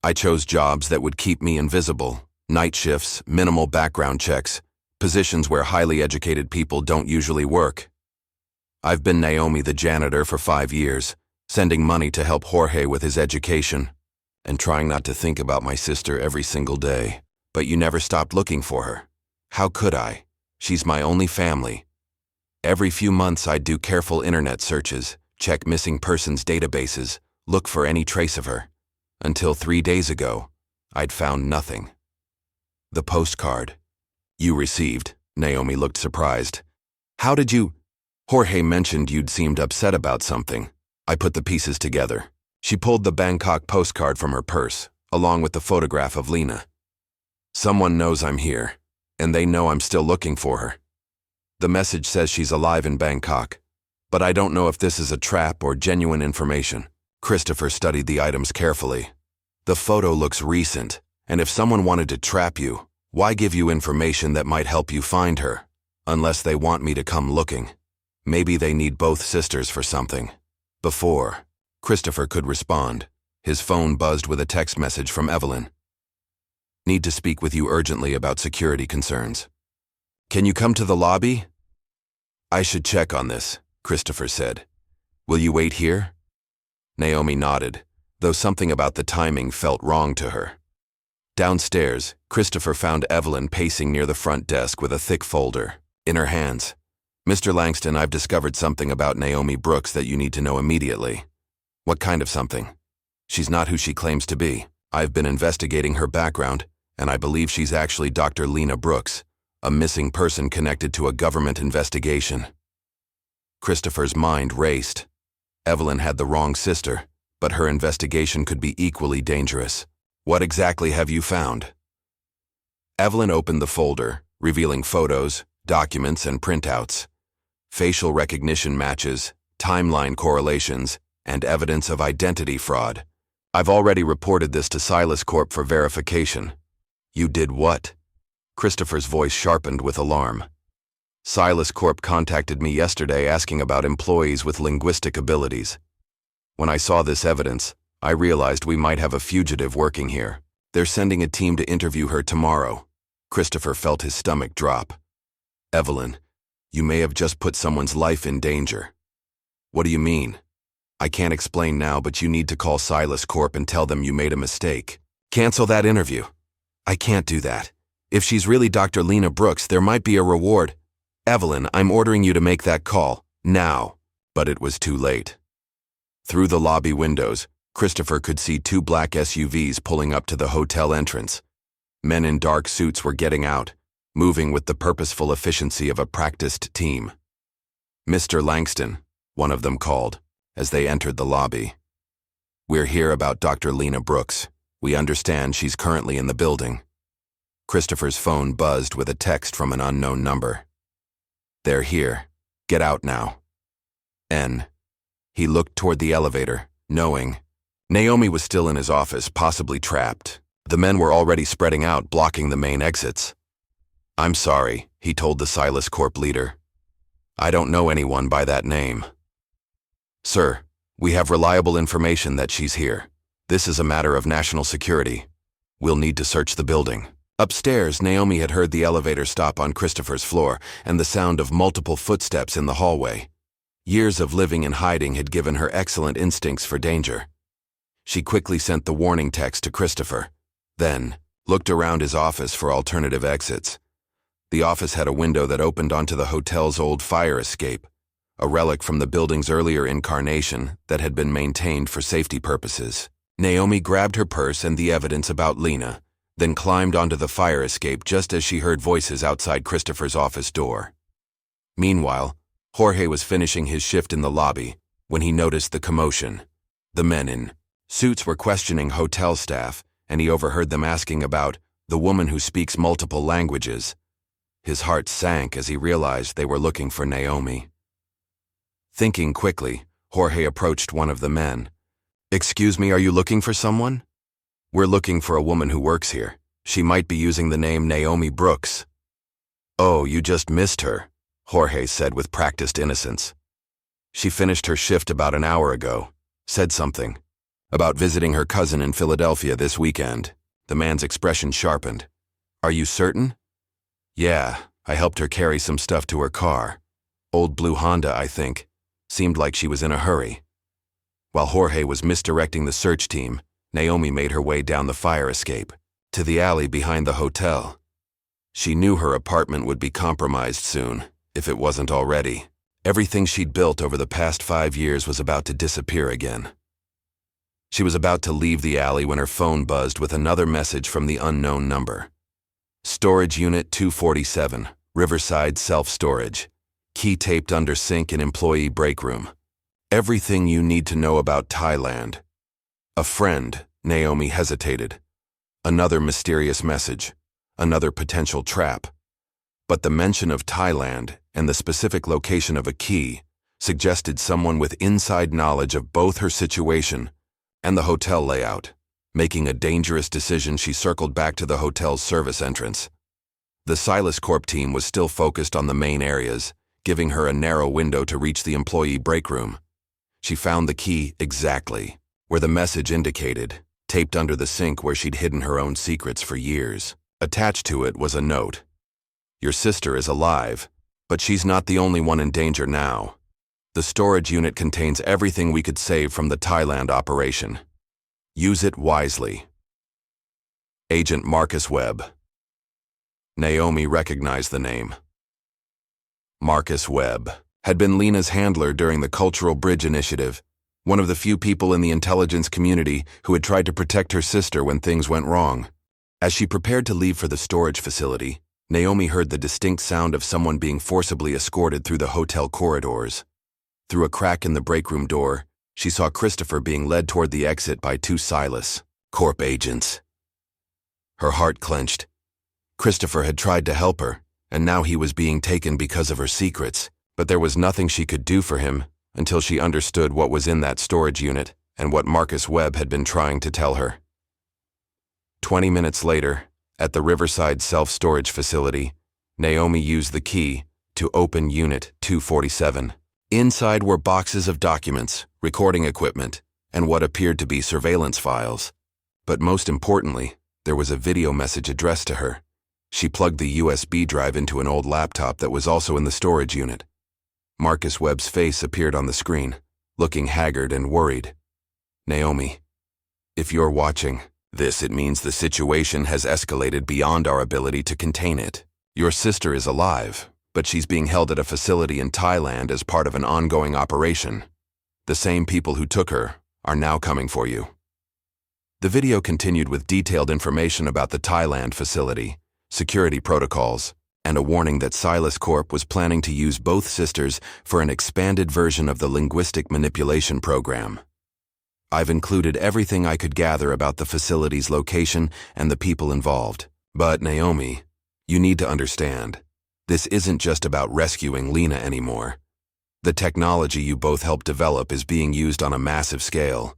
I chose jobs that would keep me invisible, night shifts, minimal background checks, positions where highly educated people don't usually work. I've been Naomi the janitor for 5 years, sending money to help Jorge with his education, and trying not to think about my sister every single day. But you never stopped looking for her. How could I? She's my only family. Every few months I'd do careful internet searches, check missing persons databases, look for any trace of her. Until 3 days ago, I'd found nothing. The postcard you received, Naomi looked surprised. How did you? Jorge mentioned you'd seemed upset about something. I put the pieces together. She pulled the Bangkok postcard from her purse, along with the photograph of Lena. Someone knows I'm here, and they know I'm still looking for her. The message says she's alive in Bangkok, but I don't know if this is a trap or genuine information. Christopher studied the items carefully. The photo looks recent, and if someone wanted to trap you, why give you information that might help you find her? Unless they want me to come looking. Maybe they need both sisters for something. Before Christopher could respond, his phone buzzed with a text message from Evelyn. Need to speak with you urgently about security concerns. Can you come to the lobby? I should check on this, Christopher said. Will you wait here? Naomi nodded, though something about the timing felt wrong to her. Downstairs, Christopher found Evelyn pacing near the front desk with a thick folder in her hands. Mr. Langston, I've discovered something about Naomi Brooks that you need to know immediately. What kind of something? She's not who she claims to be. I've been investigating her background, and I believe she's actually Dr. Lena Brooks, a missing person connected to a government investigation. Christopher's mind raced. Evelyn had the wrong sister, but her investigation could be equally dangerous. What exactly have you found? Evelyn opened the folder, revealing photos, documents, and printouts. Facial recognition matches, timeline correlations, and evidence of identity fraud. I've already reported this to Silas Corp for verification. You did what? Christopher's voice sharpened with alarm. Silas Corp contacted me yesterday asking about employees with linguistic abilities. When I saw this evidence, I realized we might have a fugitive working here. They're sending a team to interview her tomorrow. Christopher felt his stomach drop. Evelyn, you may have just put someone's life in danger. What do you mean? I can't explain now, but you need to call Silas Corp and tell them you made a mistake. Cancel that interview. I can't do that. If she's really Dr. Lena Brooks, there might be a reward. Evelyn, I'm ordering you to make that call, now. But it was too late. Through the lobby windows, Christopher could see two black SUVs pulling up to the hotel entrance. Men in dark suits were getting out, moving with the purposeful efficiency of a practiced team. Mr. Langston, one of them called, as they entered the lobby. We're here about Dr. Lena Brooks. We understand she's currently in the building. Christopher's phone buzzed with a text from an unknown number. They're here. Get out now. N. He looked toward the elevator, knowing. Naomi was still in his office, possibly trapped. The men were already spreading out, blocking the main exits. I'm sorry, he told the Silas Corp leader. I don't know anyone by that name. Sir, we have reliable information that she's here. This is a matter of national security. We'll need to search the building. Upstairs, Naomi had heard the elevator stop on Christopher's floor and the sound of multiple footsteps in the hallway. Years of living in hiding had given her excellent instincts for danger. She quickly sent the warning text to Christopher, then looked around his office for alternative exits. The office had a window that opened onto the hotel's old fire escape, a relic from the building's earlier incarnation that had been maintained for safety purposes. Naomi grabbed her purse and the evidence about Lena, then climbed onto the fire escape just as she heard voices outside Christopher's office door. Meanwhile, Jorge was finishing his shift in the lobby when he noticed the commotion. The men in suits were questioning hotel staff, and he overheard them asking about the woman who speaks multiple languages. His heart sank as he realized they were looking for Naomi. Thinking quickly, Jorge approached one of the men. Excuse me, are you looking for someone? We're looking for a woman who works here. She might be using the name Naomi Brooks. Oh, you just missed her, Jorge said with practiced innocence. She finished her shift about an hour ago, said something about visiting her cousin in Philadelphia this weekend. The man's expression sharpened. Are you certain? Yeah, I helped her carry some stuff to her car. Old blue Honda, I think. Seemed like she was in a hurry. While Jorge was misdirecting the search team, Naomi made her way down the fire escape, to the alley behind the hotel. She knew her apartment would be compromised soon, if it wasn't already. Everything she'd built over the past 5 years was about to disappear again. She was about to leave the alley when her phone buzzed with another message from the unknown number. Storage Unit 247, Riverside Self-Storage. Key taped under sink in employee break room. Everything you need to know about Thailand. A friend, Naomi hesitated. Another mysterious message. Another potential trap. But the mention of Thailand and the specific location of a key suggested someone with inside knowledge of both her situation and the hotel layout. Making a dangerous decision, she circled back to the hotel's service entrance. The Silas Corp team was still focused on the main areas, giving her a narrow window to reach the employee break room. She found the key exactly where the message indicated, taped under the sink where she'd hidden her own secrets for years. Attached to it was a note. Your sister is alive, but she's not the only one in danger now. The storage unit contains everything we could save from the Thailand operation. Use it wisely. Agent Marcus Webb. Naomi recognized the name. Marcus Webb had been Lena's handler during the Cultural Bridge Initiative, one of the few people in the intelligence community who had tried to protect her sister when things went wrong. As she prepared to leave for the storage facility, Naomi heard the distinct sound of someone being forcibly escorted through the hotel corridors. Through a crack in the break room door, she saw Christopher being led toward the exit by two Silas Corp agents. Her heart clenched. Christopher had tried to help her, and now he was being taken because of her secrets, but there was nothing she could do for him until she understood what was in that storage unit and what Marcus Webb had been trying to tell her. 20 minutes later, at the Riverside self-storage facility, Naomi used the key to open Unit 247. Inside were boxes of documents, recording equipment, and what appeared to be surveillance files. But most importantly, there was a video message addressed to her. She plugged the USB drive into an old laptop that was also in the storage unit. Marcus Webb's face appeared on the screen, looking haggard and worried. Naomi, if you're watching this, it means the situation has escalated beyond our ability to contain it. Your sister is alive, but she's being held at a facility in Thailand as part of an ongoing operation. The same people who took her are now coming for you. The video continued with detailed information about the Thailand facility, security protocols, and a warning that Silas Corp was planning to use both sisters for an expanded version of the linguistic manipulation program. I've included everything I could gather about the facility's location and the people involved. But Naomi, you need to understand, this isn't just about rescuing Lena anymore. The technology you both helped develop is being used on a massive scale.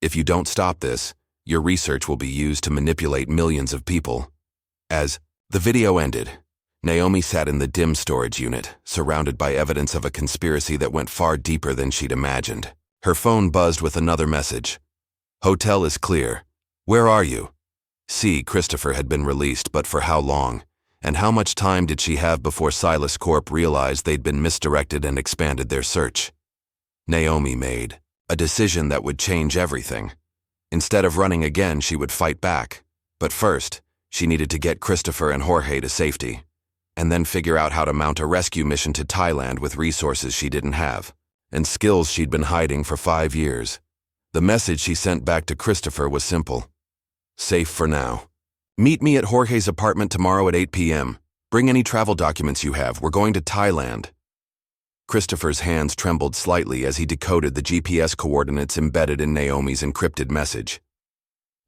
If you don't stop this, your research will be used to manipulate millions of people. As the video ended, Naomi sat in the dim storage unit, surrounded by evidence of a conspiracy that went far deeper than she'd imagined. Her phone buzzed with another message. Hotel is clear. Where are you? See, Christopher had been released, but for how long? And how much time did she have before Silas Corp realized they'd been misdirected and expanded their search? Naomi made a decision that would change everything. Instead of running again, she would fight back. But first, she needed to get Christopher and Jorge to safety, and then figure out how to mount a rescue mission to Thailand with resources she didn't have, and skills she'd been hiding for 5 years. The message she sent back to Christopher was simple. Safe for now. Meet me at Jorge's apartment tomorrow at 8 p.m. Bring any travel documents you have. We're going to Thailand. Christopher's hands trembled slightly as he decoded the GPS coordinates embedded in Naomi's encrypted message.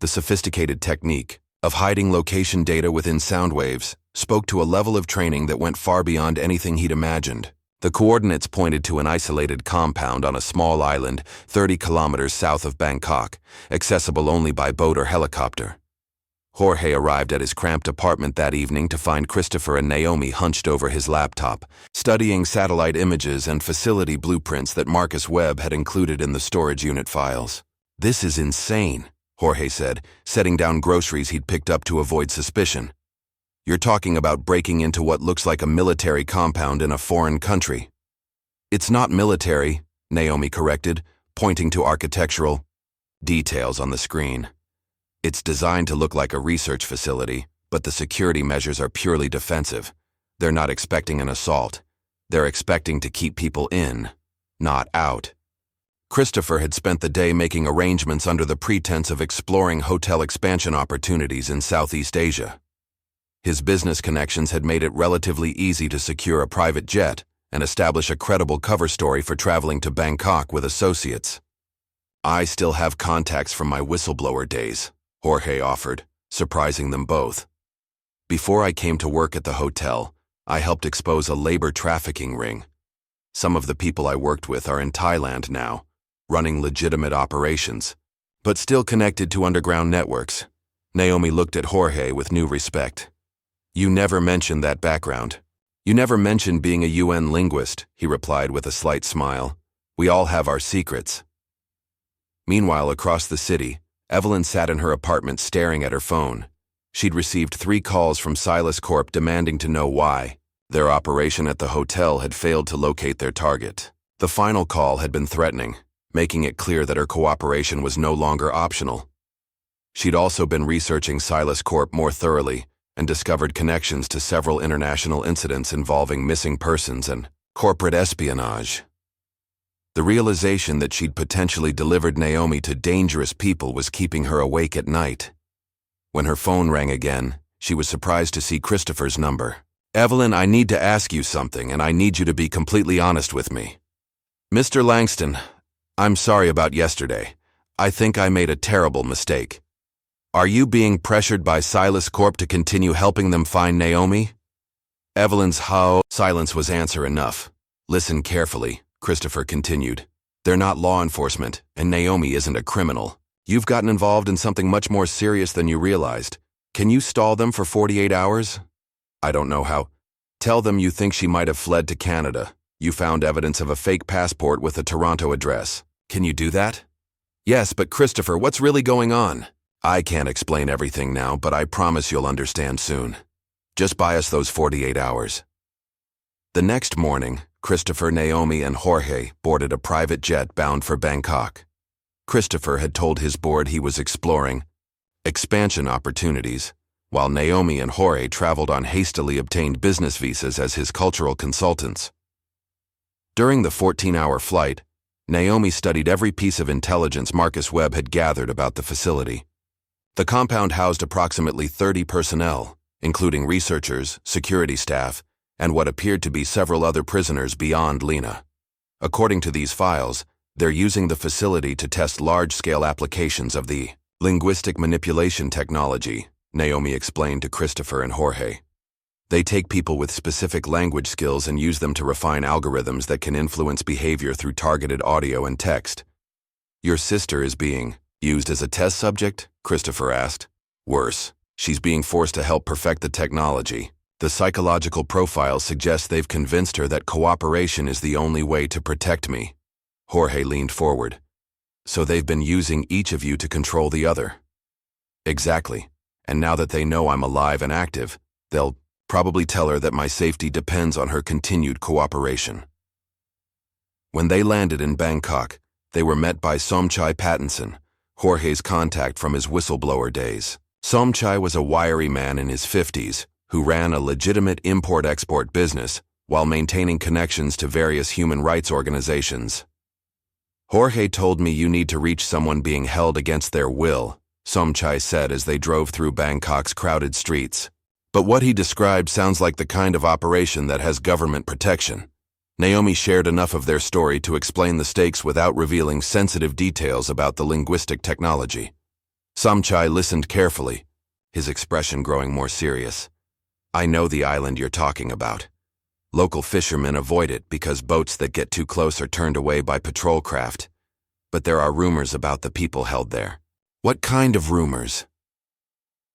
The sophisticated technique of hiding location data within sound waves spoke to a level of training that went far beyond anything he'd imagined. The coordinates pointed to an isolated compound on a small island 30 kilometers south of Bangkok, accessible only by boat or helicopter. Jorge arrived at his cramped apartment that evening to find Christopher and Naomi hunched over his laptop, studying satellite images and facility blueprints that Marcus Webb had included in the storage unit files. This is insane, Jorge said, setting down groceries he'd picked up to avoid suspicion. You're talking about breaking into what looks like a military compound in a foreign country. It's not military, Naomi corrected, pointing to architectural details on the screen. It's designed to look like a research facility, but the security measures are purely defensive. They're not expecting an assault. They're expecting to keep people in, not out. Christopher had spent the day making arrangements under the pretense of exploring hotel expansion opportunities in Southeast Asia. His business connections had made it relatively easy to secure a private jet and establish a credible cover story for traveling to Bangkok with associates. I still have contacts from my whistleblower days, Jorge offered, surprising them both. Before I came to work at the hotel, I helped expose a labor trafficking ring. Some of the people I worked with are in Thailand now, running legitimate operations, but still connected to underground networks. Naomi looked at Jorge with new respect. You never mentioned that background. You never mentioned being a UN linguist, he replied with a slight smile. We all have our secrets. Meanwhile, across the city, Evelyn sat in her apartment staring at her phone. She'd received 3 calls from Silas Corp demanding to know why. Their operation at the hotel had failed to locate their target. The final call had been threatening, making it clear that her cooperation was no longer optional. She'd also been researching Silas Corp more thoroughly and discovered connections to several international incidents involving missing persons and corporate espionage. The realization that she'd potentially delivered Naomi to dangerous people was keeping her awake at night. When her phone rang again, she was surprised to see Christopher's number. Evelyn, I need to ask you something, and I need you to be completely honest with me. Mr. Langston, I'm sorry about yesterday. I think I made a terrible mistake. Are you being pressured by Silas Corp to continue helping them find Naomi? Evelyn's silence was answer enough. Listen carefully, Christopher continued. They're not law enforcement, and Naomi isn't a criminal. You've gotten involved in something much more serious than you realized. Can you stall them for 48 hours? I don't know how. Tell them you think she might have fled to Canada. You found evidence of a fake passport with a Toronto address. Can you do that? Yes, but Christopher, what's really going on? I can't explain everything now, but I promise you'll understand soon. Just buy us those 48 hours. The next morning, Christopher, Naomi, and Jorge boarded a private jet bound for Bangkok. Christopher had told his board he was exploring expansion opportunities, while Naomi and Jorge traveled on hastily obtained business visas as his cultural consultants. During the 14-hour flight, Naomi studied every piece of intelligence Marcus Webb had gathered about the facility. The compound housed approximately 30 personnel, including researchers, security staff, and what appeared to be several other prisoners beyond Lena. According to these files, they're using the facility to test large-scale applications of the linguistic manipulation technology, Naomi explained to Christopher and Jorge. They take people with specific language skills and use them to refine algorithms that can influence behavior through targeted audio and text. Your sister is being used as a test subject? Christopher asked. Worse, she's being forced to help perfect the technology. The psychological profile suggests they've convinced her that cooperation is the only way to protect me. Jorge leaned forward. So they've been using each of you to control the other. Exactly. And now that they know I'm alive and active, they'll probably tell her that my safety depends on her continued cooperation. When they landed in Bangkok, they were met by Somchai Pattinson, Jorge's contact from his whistleblower days. Somchai was a wiry man in his 50s who ran a legitimate import-export business while maintaining connections to various human rights organizations. Jorge told me you need to reach someone being held against their will, Somchai said as they drove through Bangkok's crowded streets. But what he described sounds like the kind of operation that has government protection. Naomi shared enough of their story to explain the stakes without revealing sensitive details about the linguistic technology. Somchai listened carefully, his expression growing more serious. I know the island you're talking about. Local fishermen avoid it because boats that get too close are turned away by patrol craft. But there are rumors about the people held there. What kind of rumors?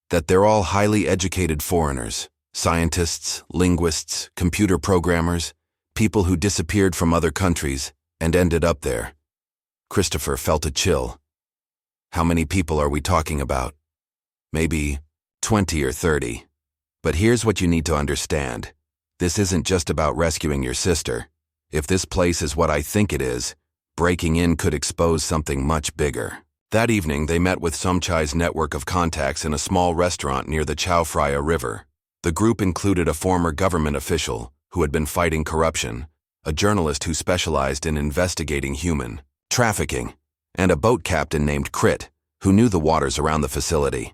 That they're all highly educated foreigners, scientists, linguists, computer programmers, people who disappeared from other countries and ended up there. Christopher felt a chill. How many people are we talking about? Maybe 20 or 30. But here's what you need to understand. This isn't just about rescuing your sister. If this place is what I think it is, breaking in could expose something much bigger. That evening, they met with Somchai's network of contacts in a small restaurant near the Chao Phraya River. The group included a former government official who had been fighting corruption, a journalist who specialized in investigating human trafficking, and a boat captain named Crit, who knew the waters around the facility.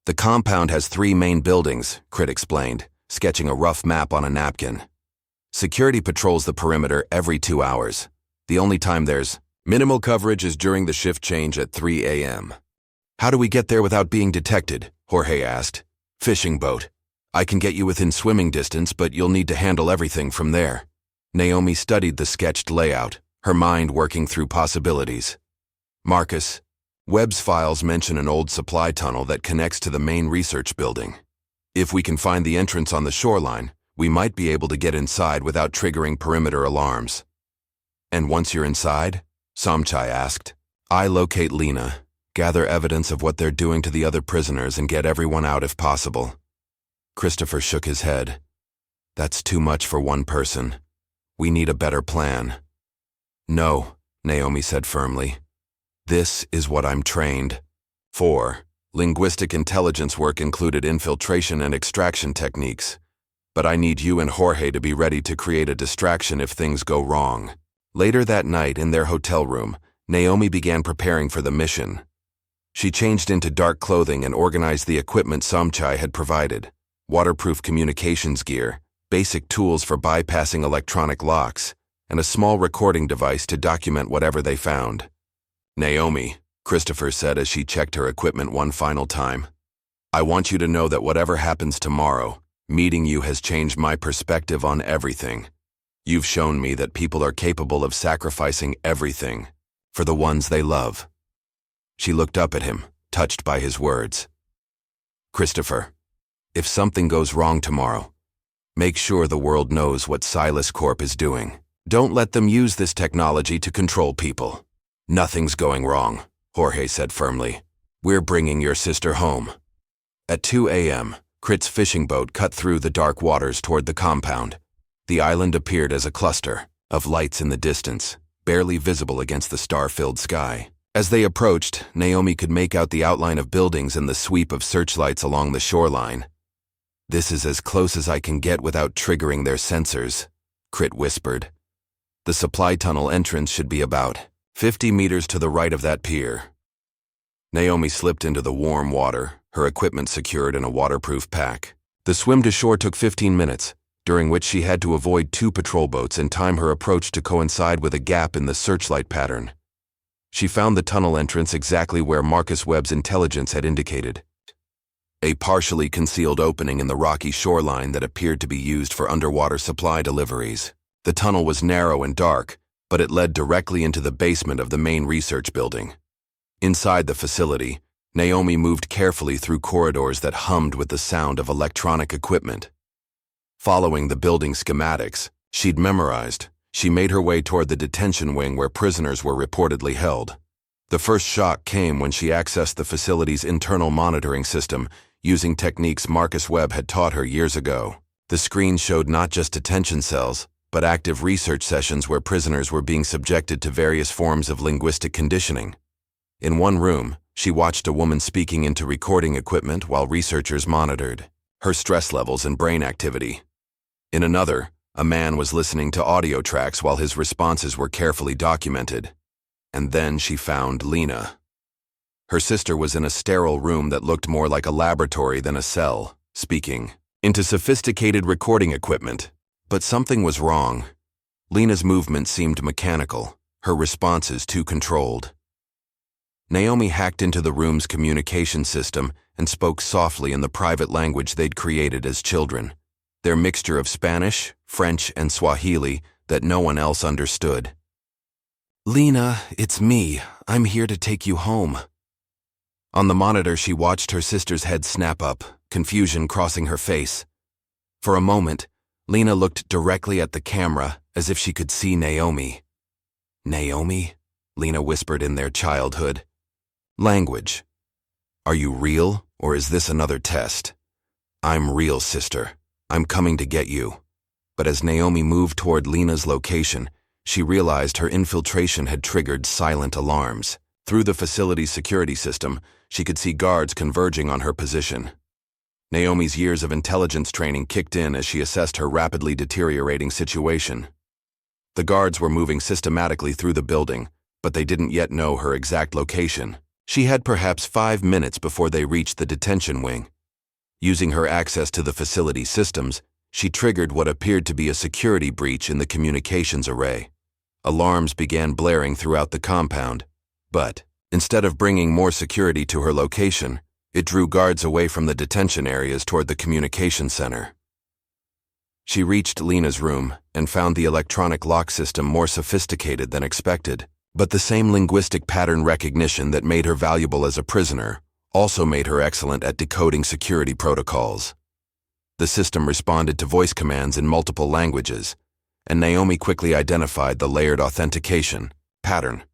The compound has 3 main buildings, Crit explained, sketching a rough map on a napkin. Security patrols the perimeter every 2 hours. The only time there's Minimal coverage is during the shift change at 3 a.m. How do we get there without being detected? Jorge asked. Fishing boat. I can get you within swimming distance, but you'll need to handle everything from there. Naomi studied the sketched layout, her mind working through possibilities. Marcus, Webb's files mention an old supply tunnel that connects to the main research building. If we can find the entrance on the shoreline, we might be able to get inside without triggering perimeter alarms. And once you're inside? Somchai asked. I locate Lena, gather evidence of what they're doing to the other prisoners and get everyone out if possible. Christopher shook his head. That's too much for one person. We need a better plan. No, Naomi said firmly. This is what I'm trained for. Linguistic intelligence work included infiltration and extraction techniques. But I need you and Jorge to be ready to create a distraction if things go wrong. Later that night, in their hotel room, Naomi began preparing for the mission. She changed into dark clothing and organized the equipment Somchai had provided: waterproof communications gear, basic tools for bypassing electronic locks, and a small recording device to document whatever they found. Naomi, Christopher said as she checked her equipment one final time, I want you to know that whatever happens tomorrow, meeting you has changed my perspective on everything. You've shown me that people are capable of sacrificing everything for the ones they love. She looked up at him, touched by his words. Christopher, if something goes wrong tomorrow, make sure the world knows what Silas Corp is doing. Don't let them use this technology to control people. Nothing's going wrong, Jorge said firmly. We're bringing your sister home. At 2 a.m., Crit's fishing boat cut through the dark waters toward the compound. The island appeared as a cluster of lights in the distance, barely visible against the star-filled sky. As they approached, Naomi could make out the outline of buildings and the sweep of searchlights along the shoreline. This is as close as I can get without triggering their sensors, Crit whispered. The supply tunnel entrance should be about 50 meters to the right of that pier. Naomi slipped into the warm water, her equipment secured in a waterproof pack. The swim to shore took 15 minutes, during which she had to avoid 2 patrol boats and time her approach to coincide with a gap in the searchlight pattern. She found the tunnel entrance exactly where Marcus Webb's intelligence had indicated. A partially concealed opening in the rocky shoreline that appeared to be used for underwater supply deliveries. The tunnel was narrow and dark, but it led directly into the basement of the main research building. Inside the facility, Naomi moved carefully through corridors that hummed with the sound of electronic equipment. Following the building schematics she'd memorized, she made her way toward the detention wing where prisoners were reportedly held. The first shock came when she accessed the facility's internal monitoring system using techniques Marcus Webb had taught her years ago. The screen showed not just detention cells, but active research sessions where prisoners were being subjected to various forms of linguistic conditioning. In one room, she watched a woman speaking into recording equipment while researchers monitored her stress levels and brain activity. In another, a man was listening to audio tracks while his responses were carefully documented. And then she found Lena. Her sister was in a sterile room that looked more like a laboratory than a cell, speaking into sophisticated recording equipment. But something was wrong. Lena's movement seemed mechanical, her responses too controlled. Naomi hacked into the room's communication system and spoke softly in the private language they'd created as children, their mixture of Spanish, French, and Swahili that no one else understood. Lena, it's me. I'm here to take you home. On the monitor, she watched her sister's head snap up, confusion crossing her face. For a moment, Lena looked directly at the camera as if she could see Naomi. Naomi? Lena whispered in their childhood. Language. Are you real, or is this another test? I'm real, sister. I'm coming to get you. But as Naomi moved toward Lena's location, she realized her infiltration had triggered silent alarms. Through the facility's security system, she could see guards converging on her position. Naomi's years of intelligence training kicked in as she assessed her rapidly deteriorating situation. The guards were moving systematically through the building, but they didn't yet know her exact location. She had perhaps 5 minutes before they reached the detention wing. Using her access to the facility systems, she triggered what appeared to be a security breach in the communications array. Alarms began blaring throughout the compound, but instead of bringing more security to her location, it drew guards away from the detention areas toward the communication center. She reached Lena's room and found the electronic lock system more sophisticated than expected, but the same linguistic pattern recognition that made her valuable as a prisoner also made her excellent at decoding security protocols. The system responded to voice commands in multiple languages, and Naomi quickly identified the layered authentication pattern.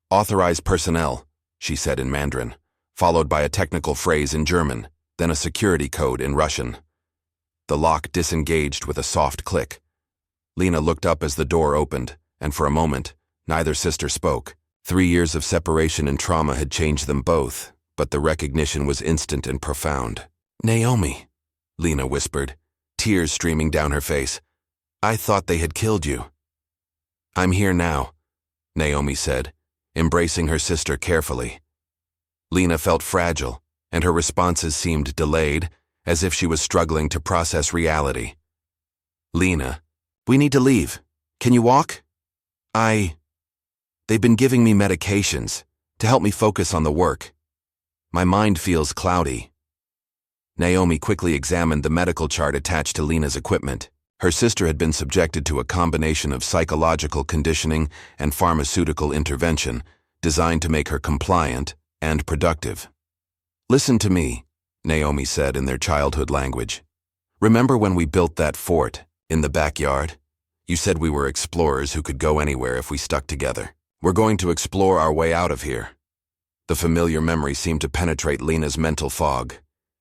"Authorized personnel," she said in Mandarin, followed by a technical phrase in German, then a security code in Russian. The lock disengaged with a soft click. Lena looked up as the door opened, and for a moment, neither sister spoke. 3 years of separation and trauma had changed them both, but the recognition was instant and profound. "Naomi," Lena whispered, tears streaming down her face. "I thought they had killed you." "I'm here now," Naomi said, embracing her sister carefully. Lena felt fragile, and her responses seemed delayed, as if she was struggling to process reality. "Lena, we need to leave. Can you walk?" They've been giving me medications to help me focus on the work. My mind feels cloudy." Naomi quickly examined the medical chart attached to Lena's equipment. Her sister had been subjected to a combination of psychological conditioning and pharmaceutical intervention designed to make her compliant and productive. "Listen to me," Naomi said in their childhood language. "Remember when we built that fort in the backyard? You said we were explorers who could go anywhere if we stuck together. We're going to explore our way out of here." The familiar memory seemed to penetrate Lena's mental fog.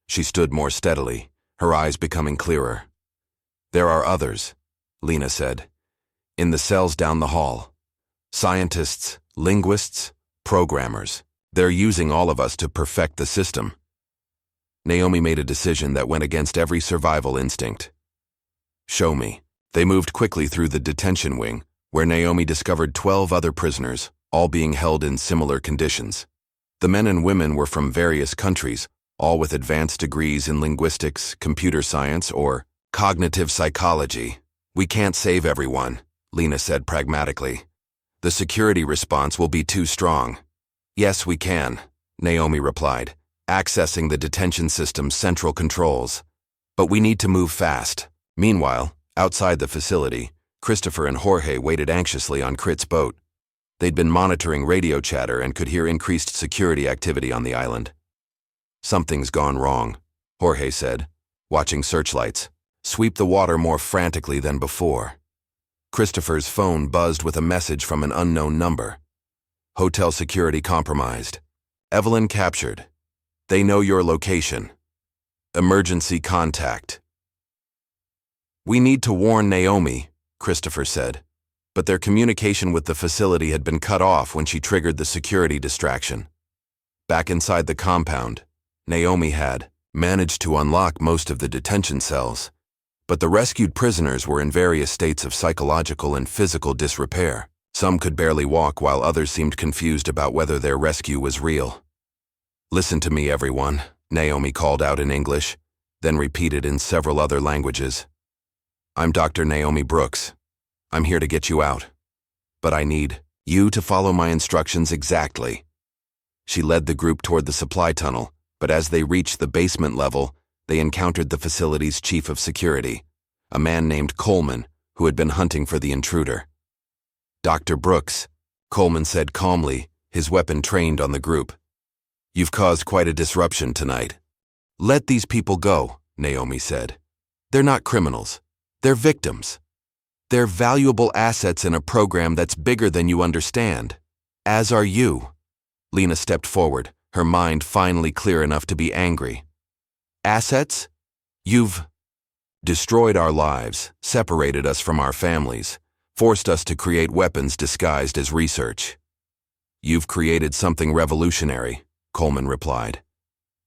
She stood more steadily, her eyes becoming clearer. "There are others," Lena said, "in the cells down the hall. Scientists, linguists, programmers. They're using all of us to perfect the system." Naomi made a decision that went against every survival instinct. "Show me." They moved quickly through the detention wing, where Naomi discovered 12 other prisoners, all being held in similar conditions. The men and women were from various countries, all with advanced degrees in linguistics, computer science, or cognitive psychology. "We can't save everyone," Lena said pragmatically. "The security response will be too strong." "Yes, we can," Naomi replied, accessing the detention system's central controls. "But we need to move fast." Meanwhile, outside the facility, Christopher and Jorge waited anxiously on Crit's boat. They'd been monitoring radio chatter and could hear increased security activity on the island. "Something's gone wrong," Jorge said, watching searchlights sweep the water more frantically than before. Christopher's phone buzzed with a message from an unknown number. "Hotel security compromised. Evelyn captured. They know your location. Emergency contact." "We need to warn Naomi," Christopher said, but their communication with the facility had been cut off when she triggered the security distraction. Back inside the compound, Naomi had managed to unlock most of the detention cells, but the rescued prisoners were in various states of psychological and physical disrepair. Some could barely walk, while others seemed confused about whether their rescue was real. "Listen to me, everyone," Naomi called out in English, then repeated in several other languages. "I'm Dr. Naomi Brooks. I'm here to get you out. But I need you to follow my instructions exactly." She led the group toward the supply tunnel, but as they reached the basement level, they encountered the facility's chief of security, a man named Coleman, who had been hunting for the intruder. "Dr. Brooks," Coleman said calmly, his weapon trained on the group. "You've caused quite a disruption tonight." "Let these people go," Naomi said. "They're not criminals. They're victims. They're valuable assets in a program that's bigger than you understand. As are you." Lena stepped forward, her mind finally clear enough to be angry. "Assets? You've destroyed our lives, separated us from our families, forced us to create weapons disguised as research." "You've created something revolutionary," Coleman replied.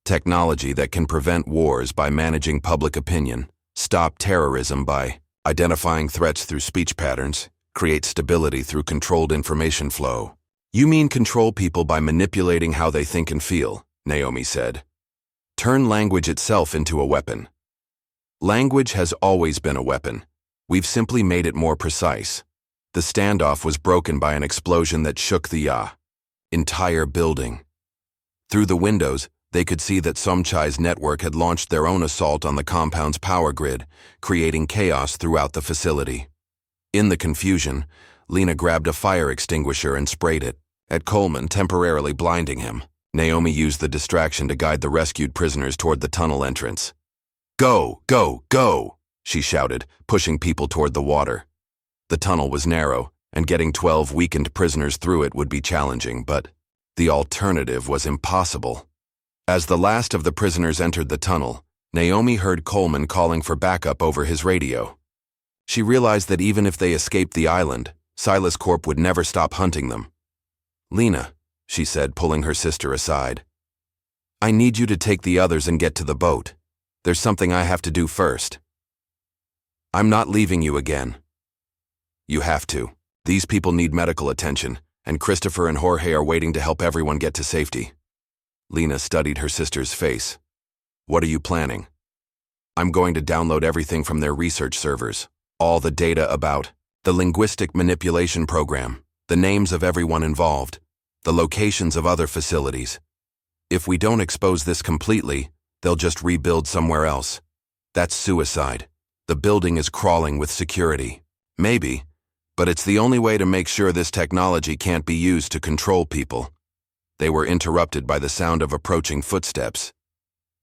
"Technology that can prevent wars by managing public opinion, stop terrorism by identifying threats through speech patterns, create stability through controlled information flow." "You mean control people by manipulating how they think and feel," Naomi said. "Turn language itself into a weapon." "Language has always been a weapon. We've simply made it more precise. The standoff was broken by an explosion that shook the entire building. Through the windows, they could see that Somchai's network had launched their own assault on the compound's power grid, creating chaos throughout the facility. In the confusion, Lena grabbed a fire extinguisher and sprayed it at Coleman, temporarily blinding him. Naomi used the distraction to guide the rescued prisoners toward the tunnel entrance. "Go, go, go!" she shouted, pushing people toward the water. The tunnel was narrow, and getting 12 weakened prisoners through it would be challenging, but the alternative was impossible. As the last of the prisoners entered the tunnel, Naomi heard Coleman calling for backup over his radio. She realized that even if they escaped the island, Silas Corp would never stop hunting them. "Lena," she said, pulling her sister aside. "I need you to take the others and get to the boat. There's something I have to do first." "I'm not leaving you again." "You have to. These people need medical attention, and Christopher and Jorge are waiting to help everyone get to safety." Lena studied her sister's face. "What are you planning?" "I'm going to download everything from their research servers. All the data about the linguistic manipulation program, the names of everyone involved, the locations of other facilities. If we don't expose this completely, they'll just rebuild somewhere else. That's suicide. The building is crawling with security. Maybe, but it's the only way to make sure this technology can't be used to control people." They were interrupted by the sound of approaching footsteps.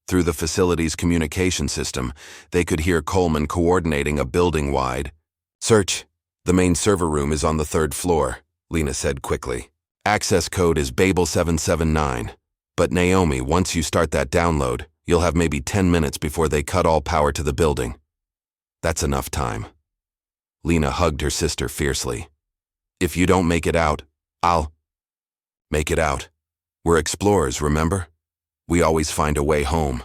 Through the facility's communication system, they could hear Coleman coordinating a building-wide search. "The main server room is on the 3rd floor, Lena said quickly. "Access code is Babel 779. But Naomi, once you start that download, you'll have maybe 10 minutes before they cut all power to the building." "That's enough time." Lena hugged her sister fiercely. "If you don't make it out, I'll make it out. We're explorers, remember? We always find a way home."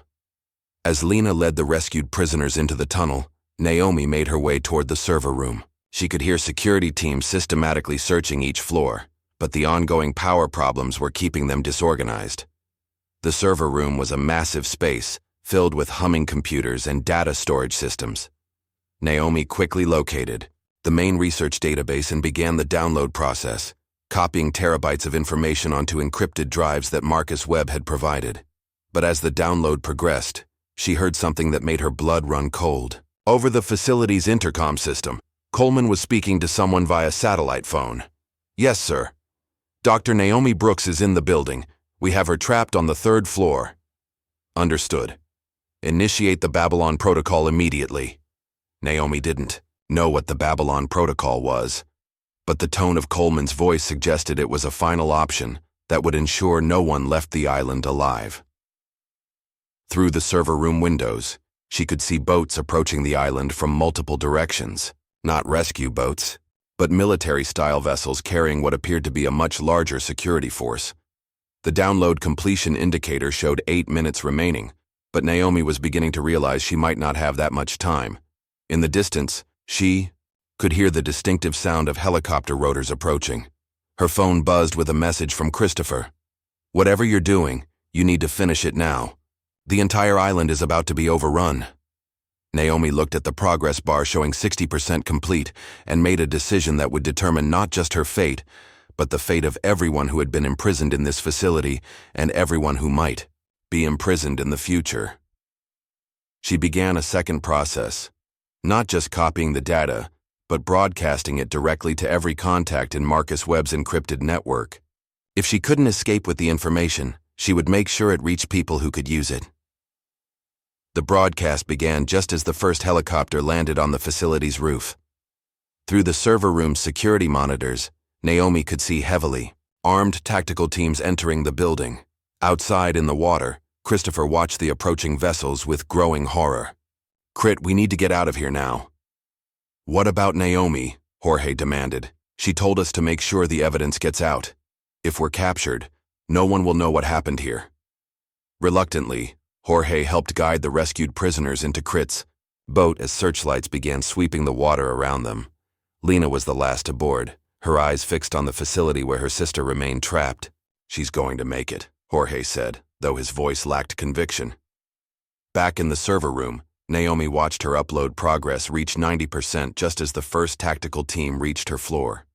As Lena led the rescued prisoners into the tunnel, Naomi made her way toward the server room. She could hear security teams systematically searching each floor, but the ongoing power problems were keeping them disorganized. The server room was a massive space, filled with humming computers and data storage systems. Naomi quickly located the main research database and began the download process, copying terabytes of information onto encrypted drives that Marcus Webb had provided. But as the download progressed, she heard something that made her blood run cold. Over the facility's intercom system, Coleman was speaking to someone via satellite phone. "Yes, sir. Dr. Naomi Brooks is in the building. We have her trapped on the 3rd floor." "Understood. Initiate the Babylon Protocol immediately." Naomi didn't know what the Babylon Protocol was, but the tone of Coleman's voice suggested it was a final option that would ensure no one left the island alive. Through the server room windows, she could see boats approaching the island from multiple directions. Not rescue boats, but military-style vessels carrying what appeared to be a much larger security force. The download completion indicator showed 8 minutes remaining, but Naomi was beginning to realize she might not have that much time. In the distance, she could hear the distinctive sound of helicopter rotors approaching. Her phone buzzed with a message from Christopher. "Whatever you're doing, you need to finish it now. The entire island is about to be overrun." Naomi looked at the progress bar showing 60% complete and made a decision that would determine not just her fate, but the fate of everyone who had been imprisoned in this facility and everyone who might be imprisoned in the future. She began a second process, not just copying the data, but broadcasting it directly to every contact in Marcus Webb's encrypted network. If she couldn't escape with the information, she would make sure it reached people who could use it. The broadcast began just as the first helicopter landed on the facility's roof. Through the server room's security monitors, Naomi could see heavily armed tactical teams entering the building. Outside in the water, Christopher watched the approaching vessels with growing horror. "Crit, we need to get out of here now." "What about Naomi?" Jorge demanded. "She told us to make sure the evidence gets out. If we're captured, no one will know what happened here." Reluctantly, Jorge helped guide the rescued prisoners into Crit's boat as searchlights began sweeping the water around them. Lena was the last aboard, her eyes fixed on the facility where her sister remained trapped. "She's going to make it," Jorge said, though his voice lacked conviction. Back in the server room, Naomi watched her upload progress reach 90% just as the first tactical team reached her floor.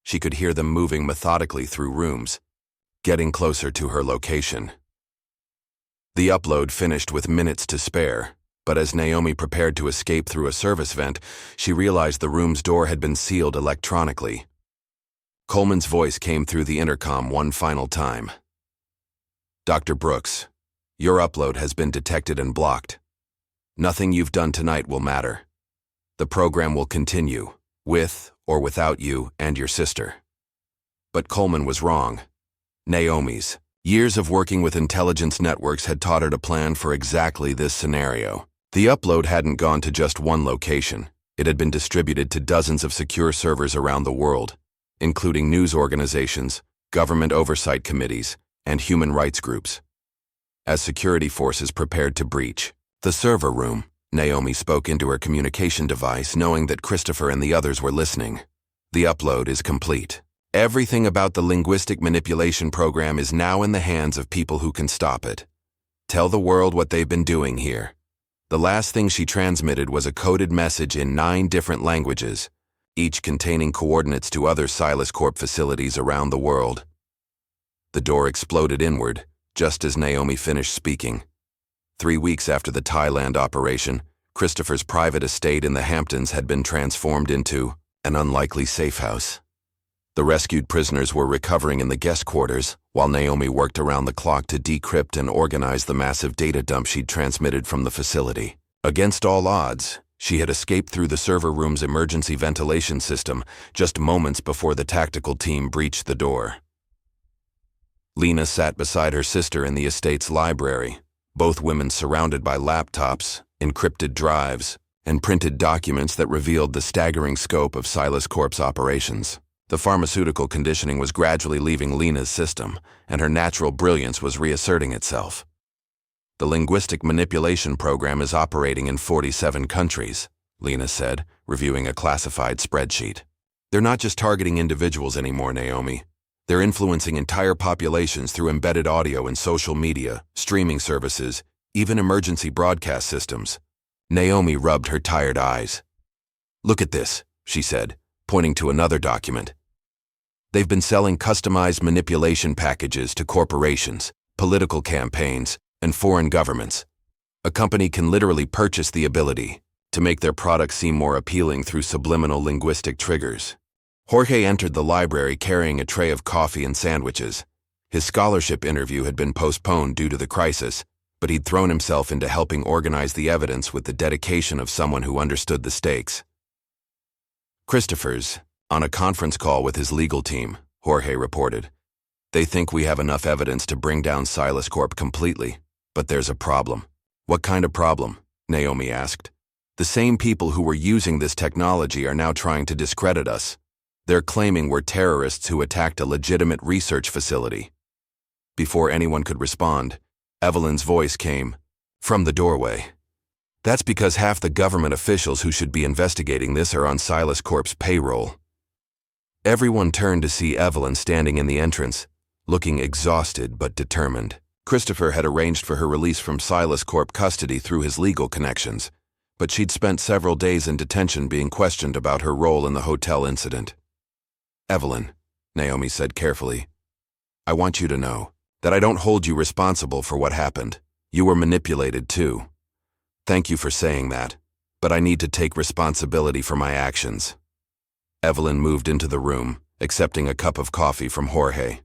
She could hear them moving methodically through rooms, getting closer to her location. The upload finished with minutes to spare, but as Naomi prepared to escape through a service vent, she realized the room's door had been sealed electronically. Coleman's voice came through the intercom one final time. "Dr. Brooks, your upload has been detected and blocked. Nothing you've done tonight will matter. The program will continue, with or without you and your sister." But Coleman was wrong. Naomi's years of working with intelligence networks had taught her to plan for exactly this scenario. The upload hadn't gone to just one location. It had been distributed to dozens of secure servers around the world, including news organizations, government oversight committees, and human rights groups. As security forces prepared to breach the server room, Naomi spoke into her communication device, knowing that Christopher and the others were listening. "The upload is complete. Everything about the linguistic manipulation program is now in the hands of people who can stop it. Tell the world what they've been doing here." The last thing she transmitted was a coded message in 9 different languages, each containing coordinates to other Silas Corp facilities around the world. The door exploded inward, just as Naomi finished speaking. 3 weeks after the Thailand operation, Christopher's private estate in the Hamptons had been transformed into an unlikely safe house. The rescued prisoners were recovering in the guest quarters, while Naomi worked around the clock to decrypt and organize the massive data dump she'd transmitted from the facility. Against all odds, she had escaped through the server room's emergency ventilation system just moments before the tactical team breached the door. Lena sat beside her sister in the estate's library, both women surrounded by laptops, encrypted drives, and printed documents that revealed the staggering scope of Silas Corp's operations. The pharmaceutical conditioning was gradually leaving Lena's system, and her natural brilliance was reasserting itself. "The linguistic manipulation program is operating in 47 countries, Lena said, reviewing a classified spreadsheet. "They're not just targeting individuals anymore, Naomi. They're influencing entire populations through embedded audio and social media, streaming services, even emergency broadcast systems." Naomi rubbed her tired eyes. "Look at this," she said, pointing to another document. "They've been selling customized manipulation packages to corporations, political campaigns, and foreign governments. A company can literally purchase the ability to make their products seem more appealing through subliminal linguistic triggers." Jorge entered the library carrying a tray of coffee and sandwiches. His scholarship interview had been postponed due to the crisis, but he'd thrown himself into helping organize the evidence with the dedication of someone who understood the stakes. "Christopher's on a conference call with his legal team," Jorge reported. "They think we have enough evidence to bring down Silas Corp completely, but there's a problem." "What kind of problem?" Naomi asked. "The same people who were using this technology are now trying to discredit us. They're claiming we're terrorists who attacked a legitimate research facility." Before anyone could respond, Evelyn's voice came from the doorway. "That's because half the government officials who should be investigating this are on Silas Corp's payroll." Everyone turned to see Evelyn standing in the entrance, looking exhausted but determined. Christopher had arranged for her release from Silas Corp custody through his legal connections, but she'd spent several days in detention being questioned about her role in the hotel incident. "Evelyn," Naomi said carefully, "I want you to know that I don't hold you responsible for what happened. You were manipulated too. Thank you for saying that, but I need to take responsibility for my actions." Evelyn moved into the room, accepting a cup of coffee from Jorge.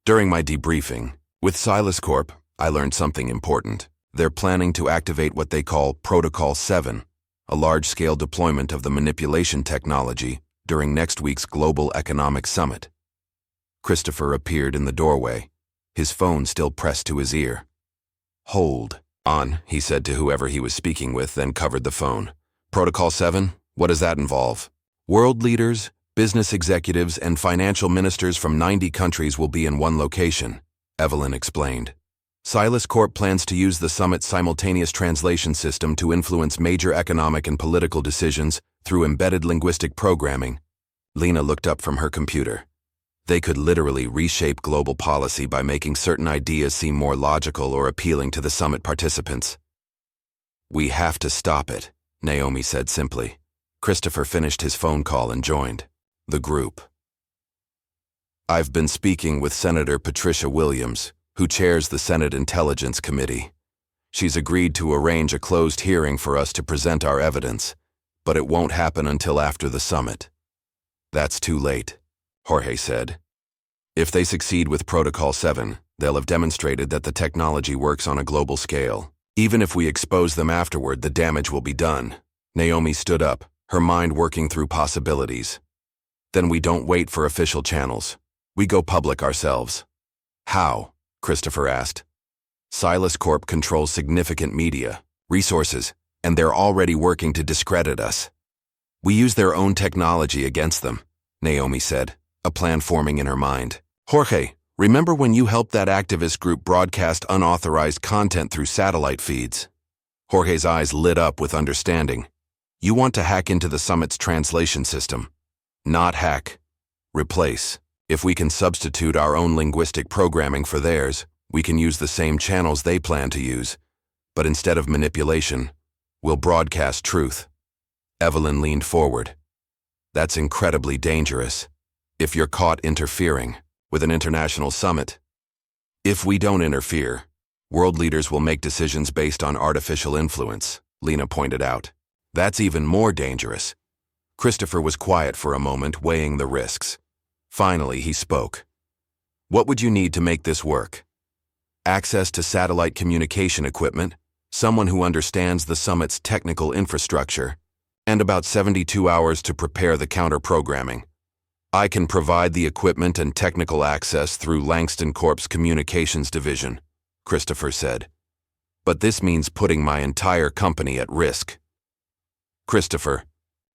"During my debriefing with Silas Corp, I learned something important. They're planning to activate what they call Protocol 7, a large-scale deployment of the manipulation technology during next week's Global Economic Summit." Christopher appeared in the doorway, his phone still pressed to his ear. "Hold on," he said to whoever he was speaking with, then covered the phone. "Protocol 7? What does that involve?" "World leaders, business executives, and financial ministers from 90 countries will be in one location," Evelyn explained. "Silas Corp plans to use the summit's simultaneous translation system to influence major economic and political decisions through embedded linguistic programming." Lena looked up from her computer. "They could literally reshape global policy by making certain ideas seem more logical or appealing to the summit participants." We have to stop it, Naomi said simply. Christopher finished his phone call and joined the group. I've been speaking with Senator Patricia Williams, who chairs the Senate Intelligence Committee. She's agreed to arrange a closed hearing for us to present our evidence, but it won't happen until after the summit. That's too late, Jorge said. If they succeed with Protocol 7, they'll have demonstrated that the technology works on a global scale. Even if we expose them afterward, the damage will be done. Naomi stood up, her mind working through possibilities. Then we don't wait for official channels. We go public ourselves. How? Christopher asked. Silas Corp controls significant media, resources, and they're already working to discredit us. We use their own technology against them, Naomi said, a plan forming in her mind. Jorge, remember when you helped that activist group broadcast unauthorized content through satellite feeds? Jorge's eyes lit up with understanding. You want to hack into the summit's translation system. Not hack. Replace. If we can substitute our own linguistic programming for theirs, we can use the same channels they plan to use. But instead of manipulation, we'll broadcast truth. Evelyn leaned forward. That's incredibly dangerous. If you're caught interfering with an international summit. If we don't interfere, world leaders will make decisions based on artificial influence, Lena pointed out. That's even more dangerous. Christopher was quiet for a moment, weighing the risks. Finally, he spoke. What would you need to make this work? Access to satellite communication equipment, someone who understands the summit's technical infrastructure, and about 72 hours to prepare the counter-programming. I can provide the equipment and technical access through Langston Corp's communications division, Christopher said. But this means putting my entire company at risk. Christopher,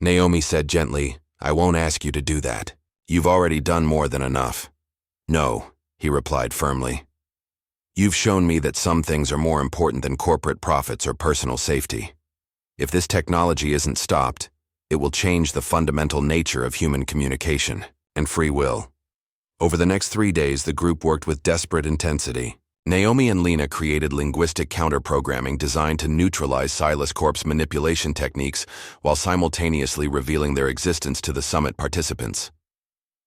Naomi said gently, I won't ask you to do that. You've already done more than enough. No, he replied firmly. You've shown me that some things are more important than corporate profits or personal safety. If this technology isn't stopped, it will change the fundamental nature of human communication and free will. Over the next 3 days, the group worked with desperate intensity. Naomi and Lena created linguistic counter-programming designed to neutralize Silas Corp's manipulation techniques while simultaneously revealing their existence to the summit participants.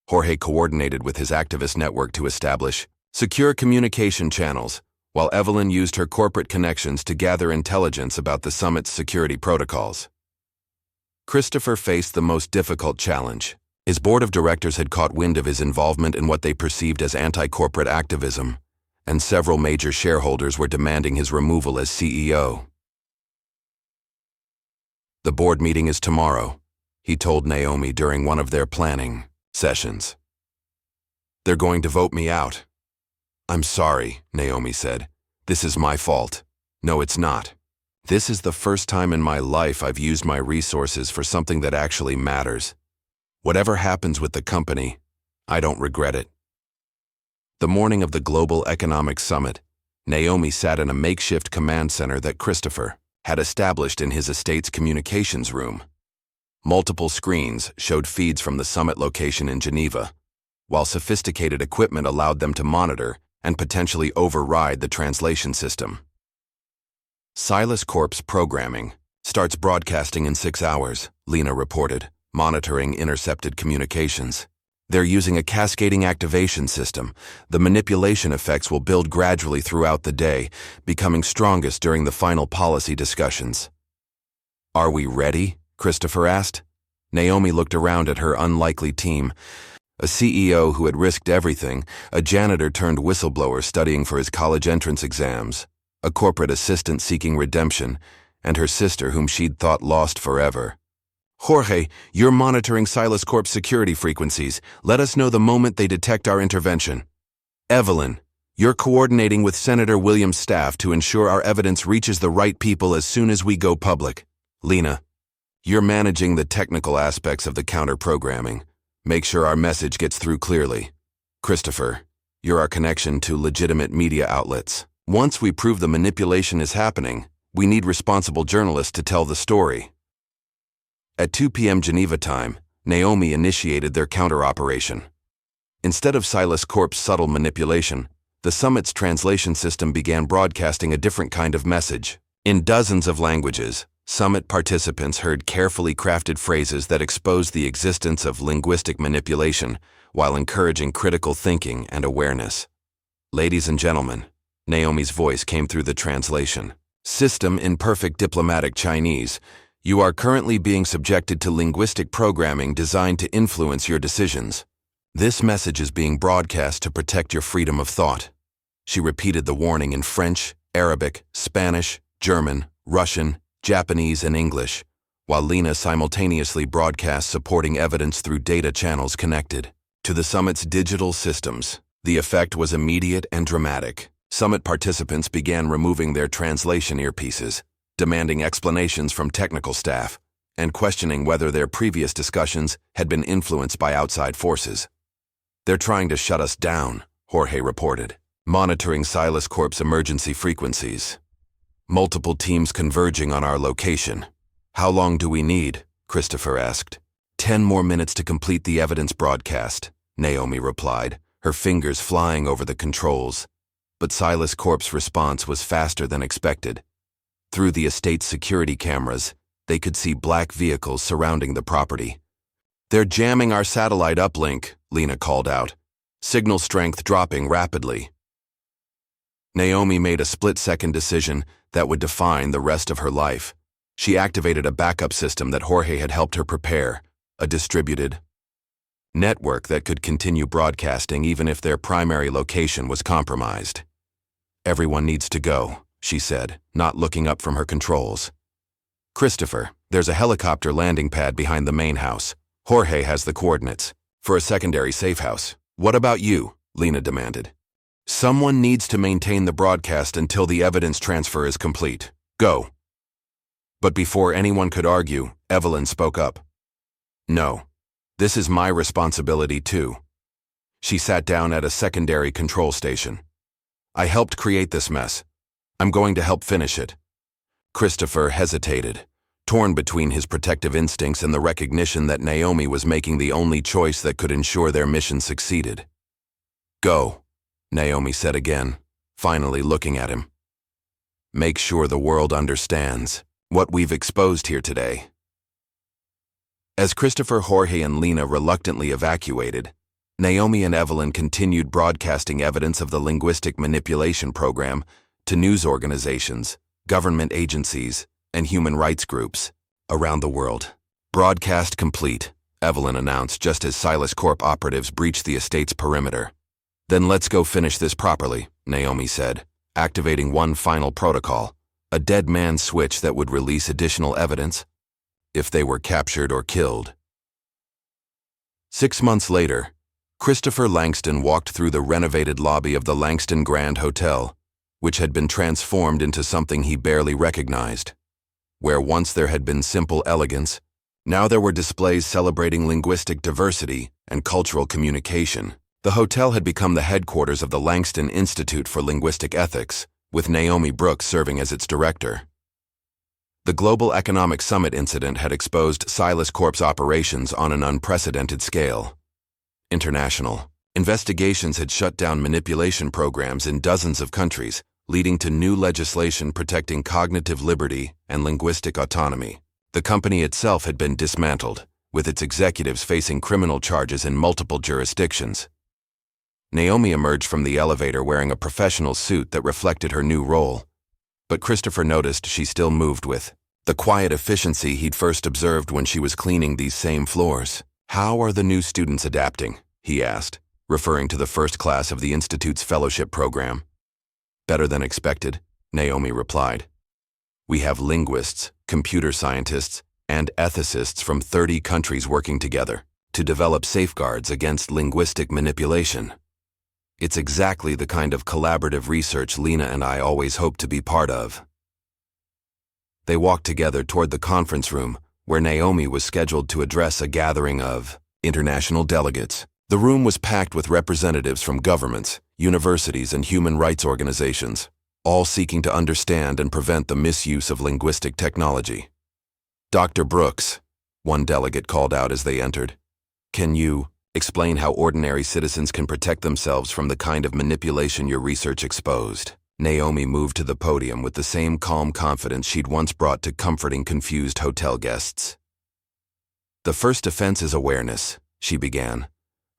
Jorge coordinated with his activist network to establish secure communication channels, while Evelyn used her corporate connections to gather intelligence about the summit's security protocols. Christopher faced the most difficult challenge. His board of directors had caught wind of his involvement in what they perceived as anti-corporate activism, and several major shareholders were demanding his removal as CEO. The board meeting is tomorrow, he told Naomi during one of their planning sessions. They're going to vote me out. I'm sorry, Naomi said. This is my fault. No, it's not. This is the first time in my life I've used my resources for something that actually matters. Whatever happens with the company, I don't regret it. The morning of the Global Economic Summit, Naomi sat in a makeshift command center that Christopher had established in his estate's communications room. Multiple screens showed feeds from the summit location in Geneva, while sophisticated equipment allowed them to monitor and potentially override the translation system. Silas Corp's programming starts broadcasting in 6 hours, Lena reported, monitoring intercepted communications. They're using a cascading activation system. The manipulation effects will build gradually throughout the day, becoming strongest during the final policy discussions. Are we ready? Christopher asked. Naomi looked around at her unlikely team. A CEO who had risked everything, a janitor turned whistleblower studying for his college entrance exams, a corporate assistant seeking redemption, and her sister whom she'd thought lost forever. Jorge, you're monitoring Silas Corp's security frequencies. Let us know the moment they detect our intervention. Evelyn, you're coordinating with Senator Williams' staff to ensure our evidence reaches the right people as soon as we go public. Lena, you're managing the technical aspects of the counter-programming. Make sure our message gets through clearly. Christopher, you're our connection to legitimate media outlets. Once we prove the manipulation is happening, we need responsible journalists to tell the story. At 2 p.m. Geneva time, Naomi initiated their counter-operation. Instead of Silas Corp's subtle manipulation, the summit's translation system began broadcasting a different kind of message, In dozens of languages, summit participants heard carefully crafted phrases that exposed the existence of linguistic manipulation while encouraging critical thinking and awareness. Ladies and gentlemen, Naomi's voice came through the translation. System in perfect diplomatic Chinese, you are currently being subjected to linguistic programming designed to influence your decisions. This message is being broadcast to protect your freedom of thought. She repeated the warning in French, Arabic, Spanish, German, Russian, Japanese, and English, while Lena simultaneously broadcast supporting evidence through data channels connected to the summit's digital systems. The effect was immediate and dramatic. Summit participants began removing their translation earpieces, demanding explanations from technical staff, and questioning whether their previous discussions had been influenced by outside forces. They're trying to shut us down, Jorge reported, monitoring Silas Corp's emergency frequencies. Multiple teams converging on our location. How long do we need? Christopher asked. 10 more minutes to complete the evidence broadcast, Naomi replied, her fingers flying over the controls. But Silas Corp's response was faster than expected. Through the estate's security cameras, they could see black vehicles surrounding the property. They're jamming our satellite uplink, Lena called out, signal strength dropping rapidly. Naomi made a split-second decision that would define the rest of her life. She activated a backup system that Jorge had helped her prepare, a distributed network that could continue broadcasting even if their primary location was compromised. Everyone needs to go, she said, not looking up from her controls. Christopher, there's a helicopter landing pad behind the main house. Jorge has the coordinates for a secondary safe house. What about you? Lena demanded. Someone needs to maintain the broadcast until the evidence transfer is complete. Go. But before anyone could argue, Evelyn spoke up. No. This is my responsibility too. She sat down at a secondary control station. I helped create this mess. I'm going to help finish it. Christopher hesitated, torn between his protective instincts and the recognition that Naomi was making the only choice that could ensure their mission succeeded. Go, Naomi said again, finally looking at him. Make sure the world understands what we've exposed here today. As Christopher, Jorge, and Lena reluctantly evacuated, Naomi and Evelyn continued broadcasting evidence of the linguistic manipulation program to news organizations, government agencies, and human rights groups around the world. Broadcast complete, Evelyn announced just as Silas Corp operatives breached the estate's perimeter. Then let's go finish this properly, Naomi said, activating one final protocol, a dead man's switch that would release additional evidence if they were captured or killed. 6 months later, Christopher Langston walked through the renovated lobby of the Langston Grand Hotel, which had been transformed into something he barely recognized. Where once there had been simple elegance, now there were displays celebrating linguistic diversity and cultural communication. The hotel had become the headquarters of the Langston Institute for Linguistic Ethics, with Naomi Brooks serving as its director. The Global Economic Summit incident had exposed Silas Corp's operations on an unprecedented scale. International investigations had shut down manipulation programs in dozens of countries, leading to new legislation protecting cognitive liberty and linguistic autonomy. The company itself had been dismantled, with its executives facing criminal charges in multiple jurisdictions. Naomi emerged from the elevator wearing a professional suit that reflected her new role, but Christopher noticed she still moved with the quiet efficiency he'd first observed when she was cleaning these same floors. How are the new students adapting? He asked, referring to the first class of the Institute's fellowship program. Better than expected, Naomi replied. We have linguists, computer scientists, and ethicists from 30 countries working together to develop safeguards against linguistic manipulation. It's exactly the kind of collaborative research Lena and I always hoped to be part of. They walked together toward the conference room, where Naomi was scheduled to address a gathering of international delegates. The room was packed with representatives from governments, universities, and human rights organizations, all seeking to understand and prevent the misuse of linguistic technology. Dr. Brooks, one delegate called out as they entered, can you explain how ordinary citizens can protect themselves from the kind of manipulation your research exposed? Naomi moved to the podium with the same calm confidence she'd once brought to comforting confused hotel guests. The first defense is awareness, she began,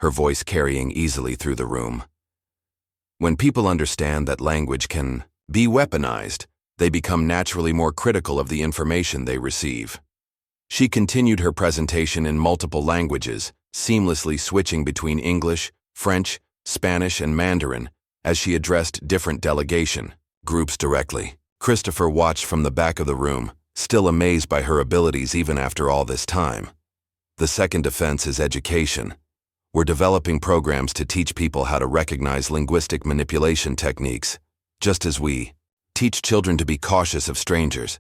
her voice carrying easily through the room. When people understand that language can be weaponized, they become naturally more critical of the information they receive. She continued her presentation in multiple languages, seamlessly switching between English, French, Spanish, and Mandarin as she addressed different delegation groups directly. Christopher watched from the back of the room, still amazed by her abilities even after all this time. The second defense is education. We're developing programs to teach people how to recognize linguistic manipulation techniques. Just as we teach children to be cautious of strangers,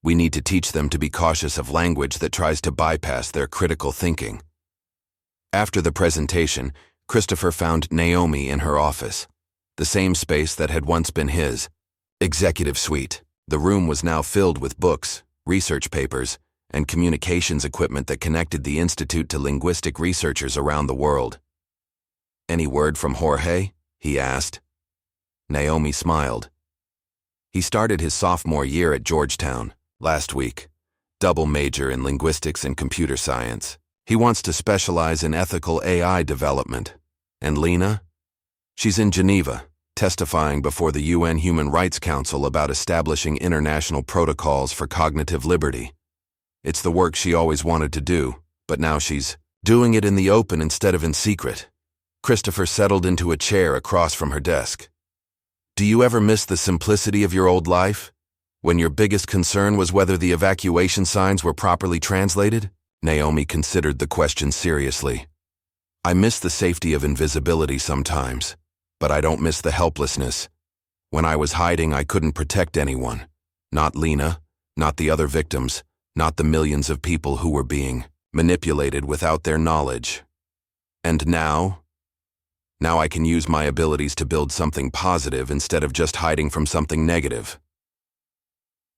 we need to teach them to be cautious of language that tries to bypass their critical thinking. After the presentation, Christopher found Naomi in her office, the same space that had once been his executive suite. The room was now filled with books, research papers, and communications equipment that connected the Institute to linguistic researchers around the world. "Any word from Jorge?" he asked. Naomi smiled. "He started his sophomore year at Georgetown last week, double major in linguistics and computer science. He wants to specialize in ethical AI development. And Lena? She's in Geneva, testifying before the UN Human Rights Council about establishing international protocols for cognitive liberty. It's the work she always wanted to do, but now she's doing it in the open instead of in secret." Christopher settled into a chair across from her desk. "Do you ever miss the simplicity of your old life, when your biggest concern was whether the evacuation signs were properly translated?" Naomi considered the question seriously. "I miss the safety of invisibility sometimes, but I don't miss the helplessness. When I was hiding, I couldn't protect anyone. Not Lena, not the other victims, not the millions of people who were being manipulated without their knowledge. And now I can use my abilities to build something positive instead of just hiding from something negative."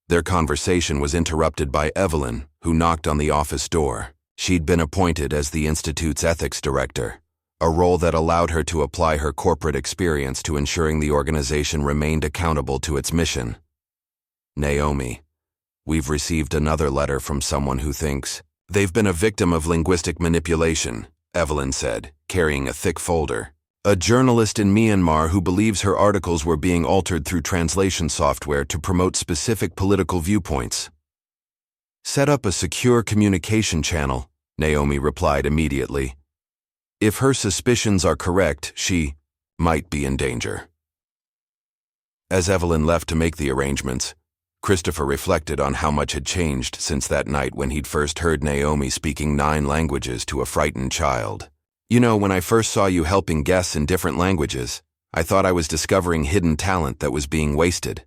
Their conversation was interrupted by Evelyn, who knocked on the office door. She'd been appointed as the Institute's ethics director, a role that allowed her to apply her corporate experience to ensuring the organization remained accountable to its mission. "Naomi, we've received another letter from someone who thinks they've been a victim of linguistic manipulation," Evelyn said, carrying a thick folder. "A journalist in Myanmar who believes her articles were being altered through translation software to promote specific political viewpoints." "Set up a secure communication channel," Naomi replied immediately. "If her suspicions are correct, she might be in danger." As Evelyn left to make the arrangements, Christopher reflected on how much had changed since that night when he'd first heard Naomi speaking 9 languages to a frightened child. "You know, when I first saw you helping guests in different languages, I thought I was discovering hidden talent that was being wasted.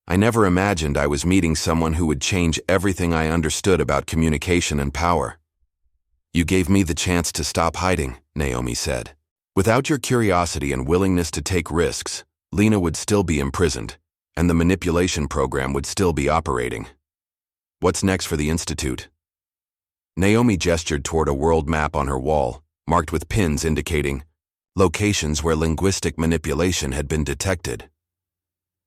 I never imagined I was meeting someone who would change everything I understood about communication and power." "You gave me the chance to stop hiding," Naomi said. "Without your curiosity and willingness to take risks, Lena would still be imprisoned, and the manipulation program would still be operating. What's next for the Institute?" Naomi gestured toward a world map on her wall, marked with pins indicating locations where linguistic manipulation had been detected.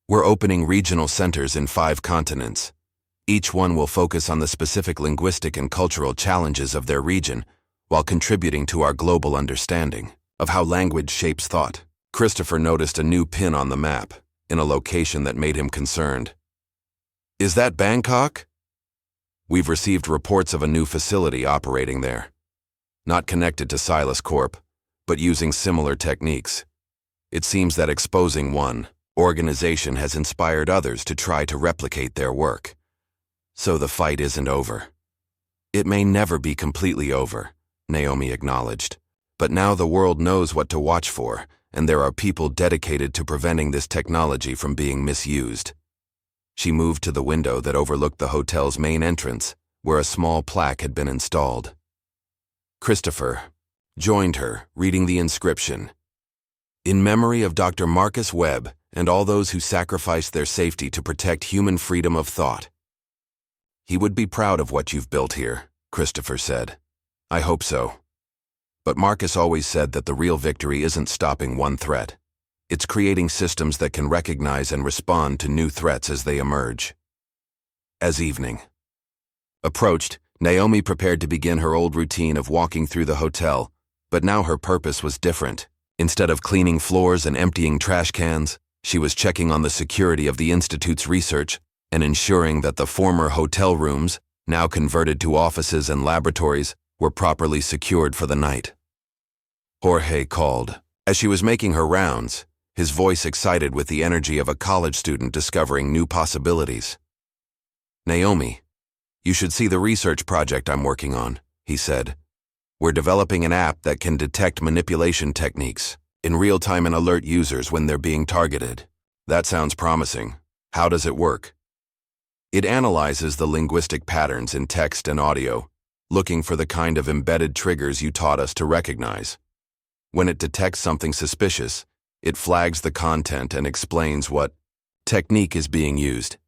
"We're opening regional centers in 5 continents. Each one will focus on the specific linguistic and cultural challenges of their region, while contributing to our global understanding of how language shapes thought." Christopher noticed a new pin on the map, in a location that made him concerned. "Is that Bangkok?" "We've received reports of a new facility operating there. Not connected to Silas Corp, but using similar techniques. It seems that exposing one organization has inspired others to try to replicate their work. So the fight isn't over." "It may never be completely over," Naomi acknowledged. "But now the world knows what to watch for, and there are people dedicated to preventing this technology from being misused." She moved to the window that overlooked the hotel's main entrance, where a small plaque had been installed. Christopher joined her, reading the inscription. "In memory of Dr. Marcus Webb and all those who sacrificed their safety to protect human freedom of thought." "He would be proud of what you've built here," Christopher said. "I hope so. But Marcus always said that the real victory isn't stopping one threat. It's creating systems that can recognize and respond to new threats as they emerge. As evening approached, Naomi prepared to begin her old routine of walking through the hotel, but now her purpose was different. Instead of cleaning floors and emptying trash cans, she was checking on the security of the Institute's research and ensuring that the former hotel rooms, now converted to offices and laboratories, were properly secured for the night. Jorge called. As she was making her rounds, his voice excited with the energy of a college student discovering new possibilities. "Naomi, you should see the research project I'm working on," he said. "We're developing an app that can detect manipulation techniques in real time and alert users when they're being targeted." "That sounds promising. How does it work?" "It analyzes the linguistic patterns in text and audio, looking for the kind of embedded triggers you taught us to recognize. When it detects something suspicious, it flags the content and explains what technique is being used.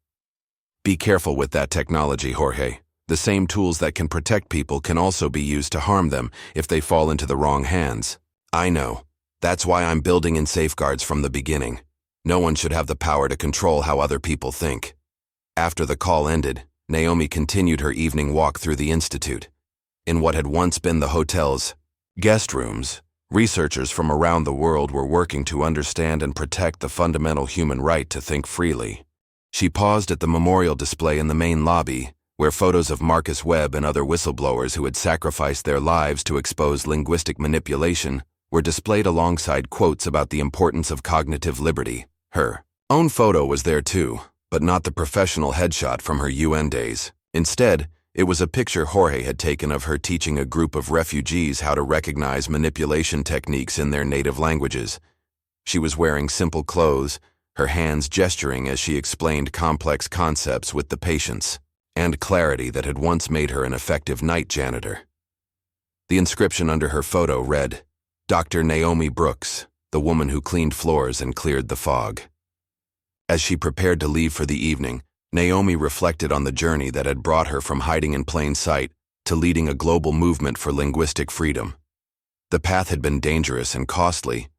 Be careful with that technology, Jorge. The same tools that can protect people can also be used to harm them if they fall into the wrong hands." "I know. That's why I'm building in safeguards from the beginning. No one should have the power to control how other people think." After the call ended, Naomi continued her evening walk through the Institute. In what had once been the hotel's guest rooms, researchers from around the world were working to understand and protect the fundamental human right to think freely. She paused at the memorial display in the main lobby, where photos of Marcus Webb and other whistleblowers who had sacrificed their lives to expose linguistic manipulation were displayed alongside quotes about the importance of cognitive liberty. Her own photo was there too, but not the professional headshot from her UN days. Instead, it was a picture Jorge had taken of her teaching a group of refugees how to recognize manipulation techniques in their native languages. She was wearing simple clothes, her hands gesturing as she explained complex concepts with the patience and clarity that had once made her an effective night janitor. The inscription under her photo read, "Dr. Naomi Brooks, the woman who cleaned floors and cleared the fog." As she prepared to leave for the evening, Naomi reflected on the journey that had brought her from hiding in plain sight to leading a global movement for linguistic freedom. The path had been dangerous and costly,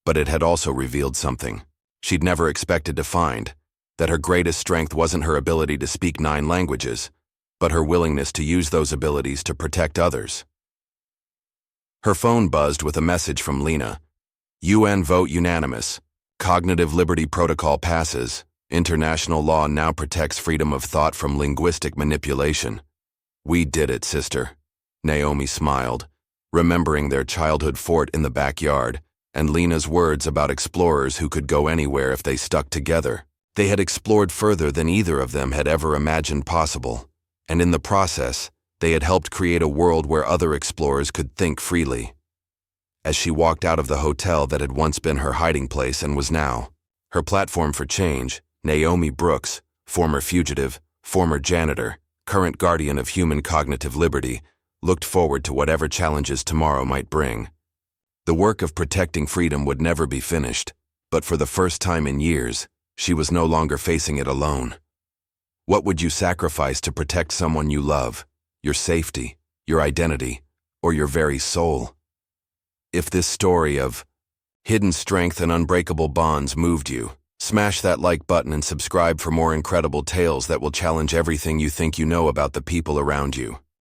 but it had also revealed something she'd never expected to find, that her greatest strength wasn't her ability to speak 9 languages, but her willingness to use those abilities to protect others. Her phone buzzed with a message from Lena. "UN vote unanimous. Cognitive Liberty Protocol passes. International law now protects freedom of thought from linguistic manipulation." "We did it, sister." Naomi smiled, remembering their childhood fort in the backyard, and Lena's words about explorers who could go anywhere if they stuck together. They had explored further than either of them had ever imagined possible, and in the process, they had helped create a world where other explorers could think freely. As she walked out of the hotel that had once been her hiding place and was now her platform for change, Naomi Brooks, former fugitive, former janitor, current guardian of human cognitive liberty, looked forward to whatever challenges tomorrow might bring. The work of protecting freedom would never be finished, but for the first time in years, she was no longer facing it alone. What would you sacrifice to protect someone you love, your safety, your identity, or your very soul? If this story of hidden strength and unbreakable bonds moved you, smash that like button and subscribe for more incredible tales that will challenge everything you think you know about the people around you.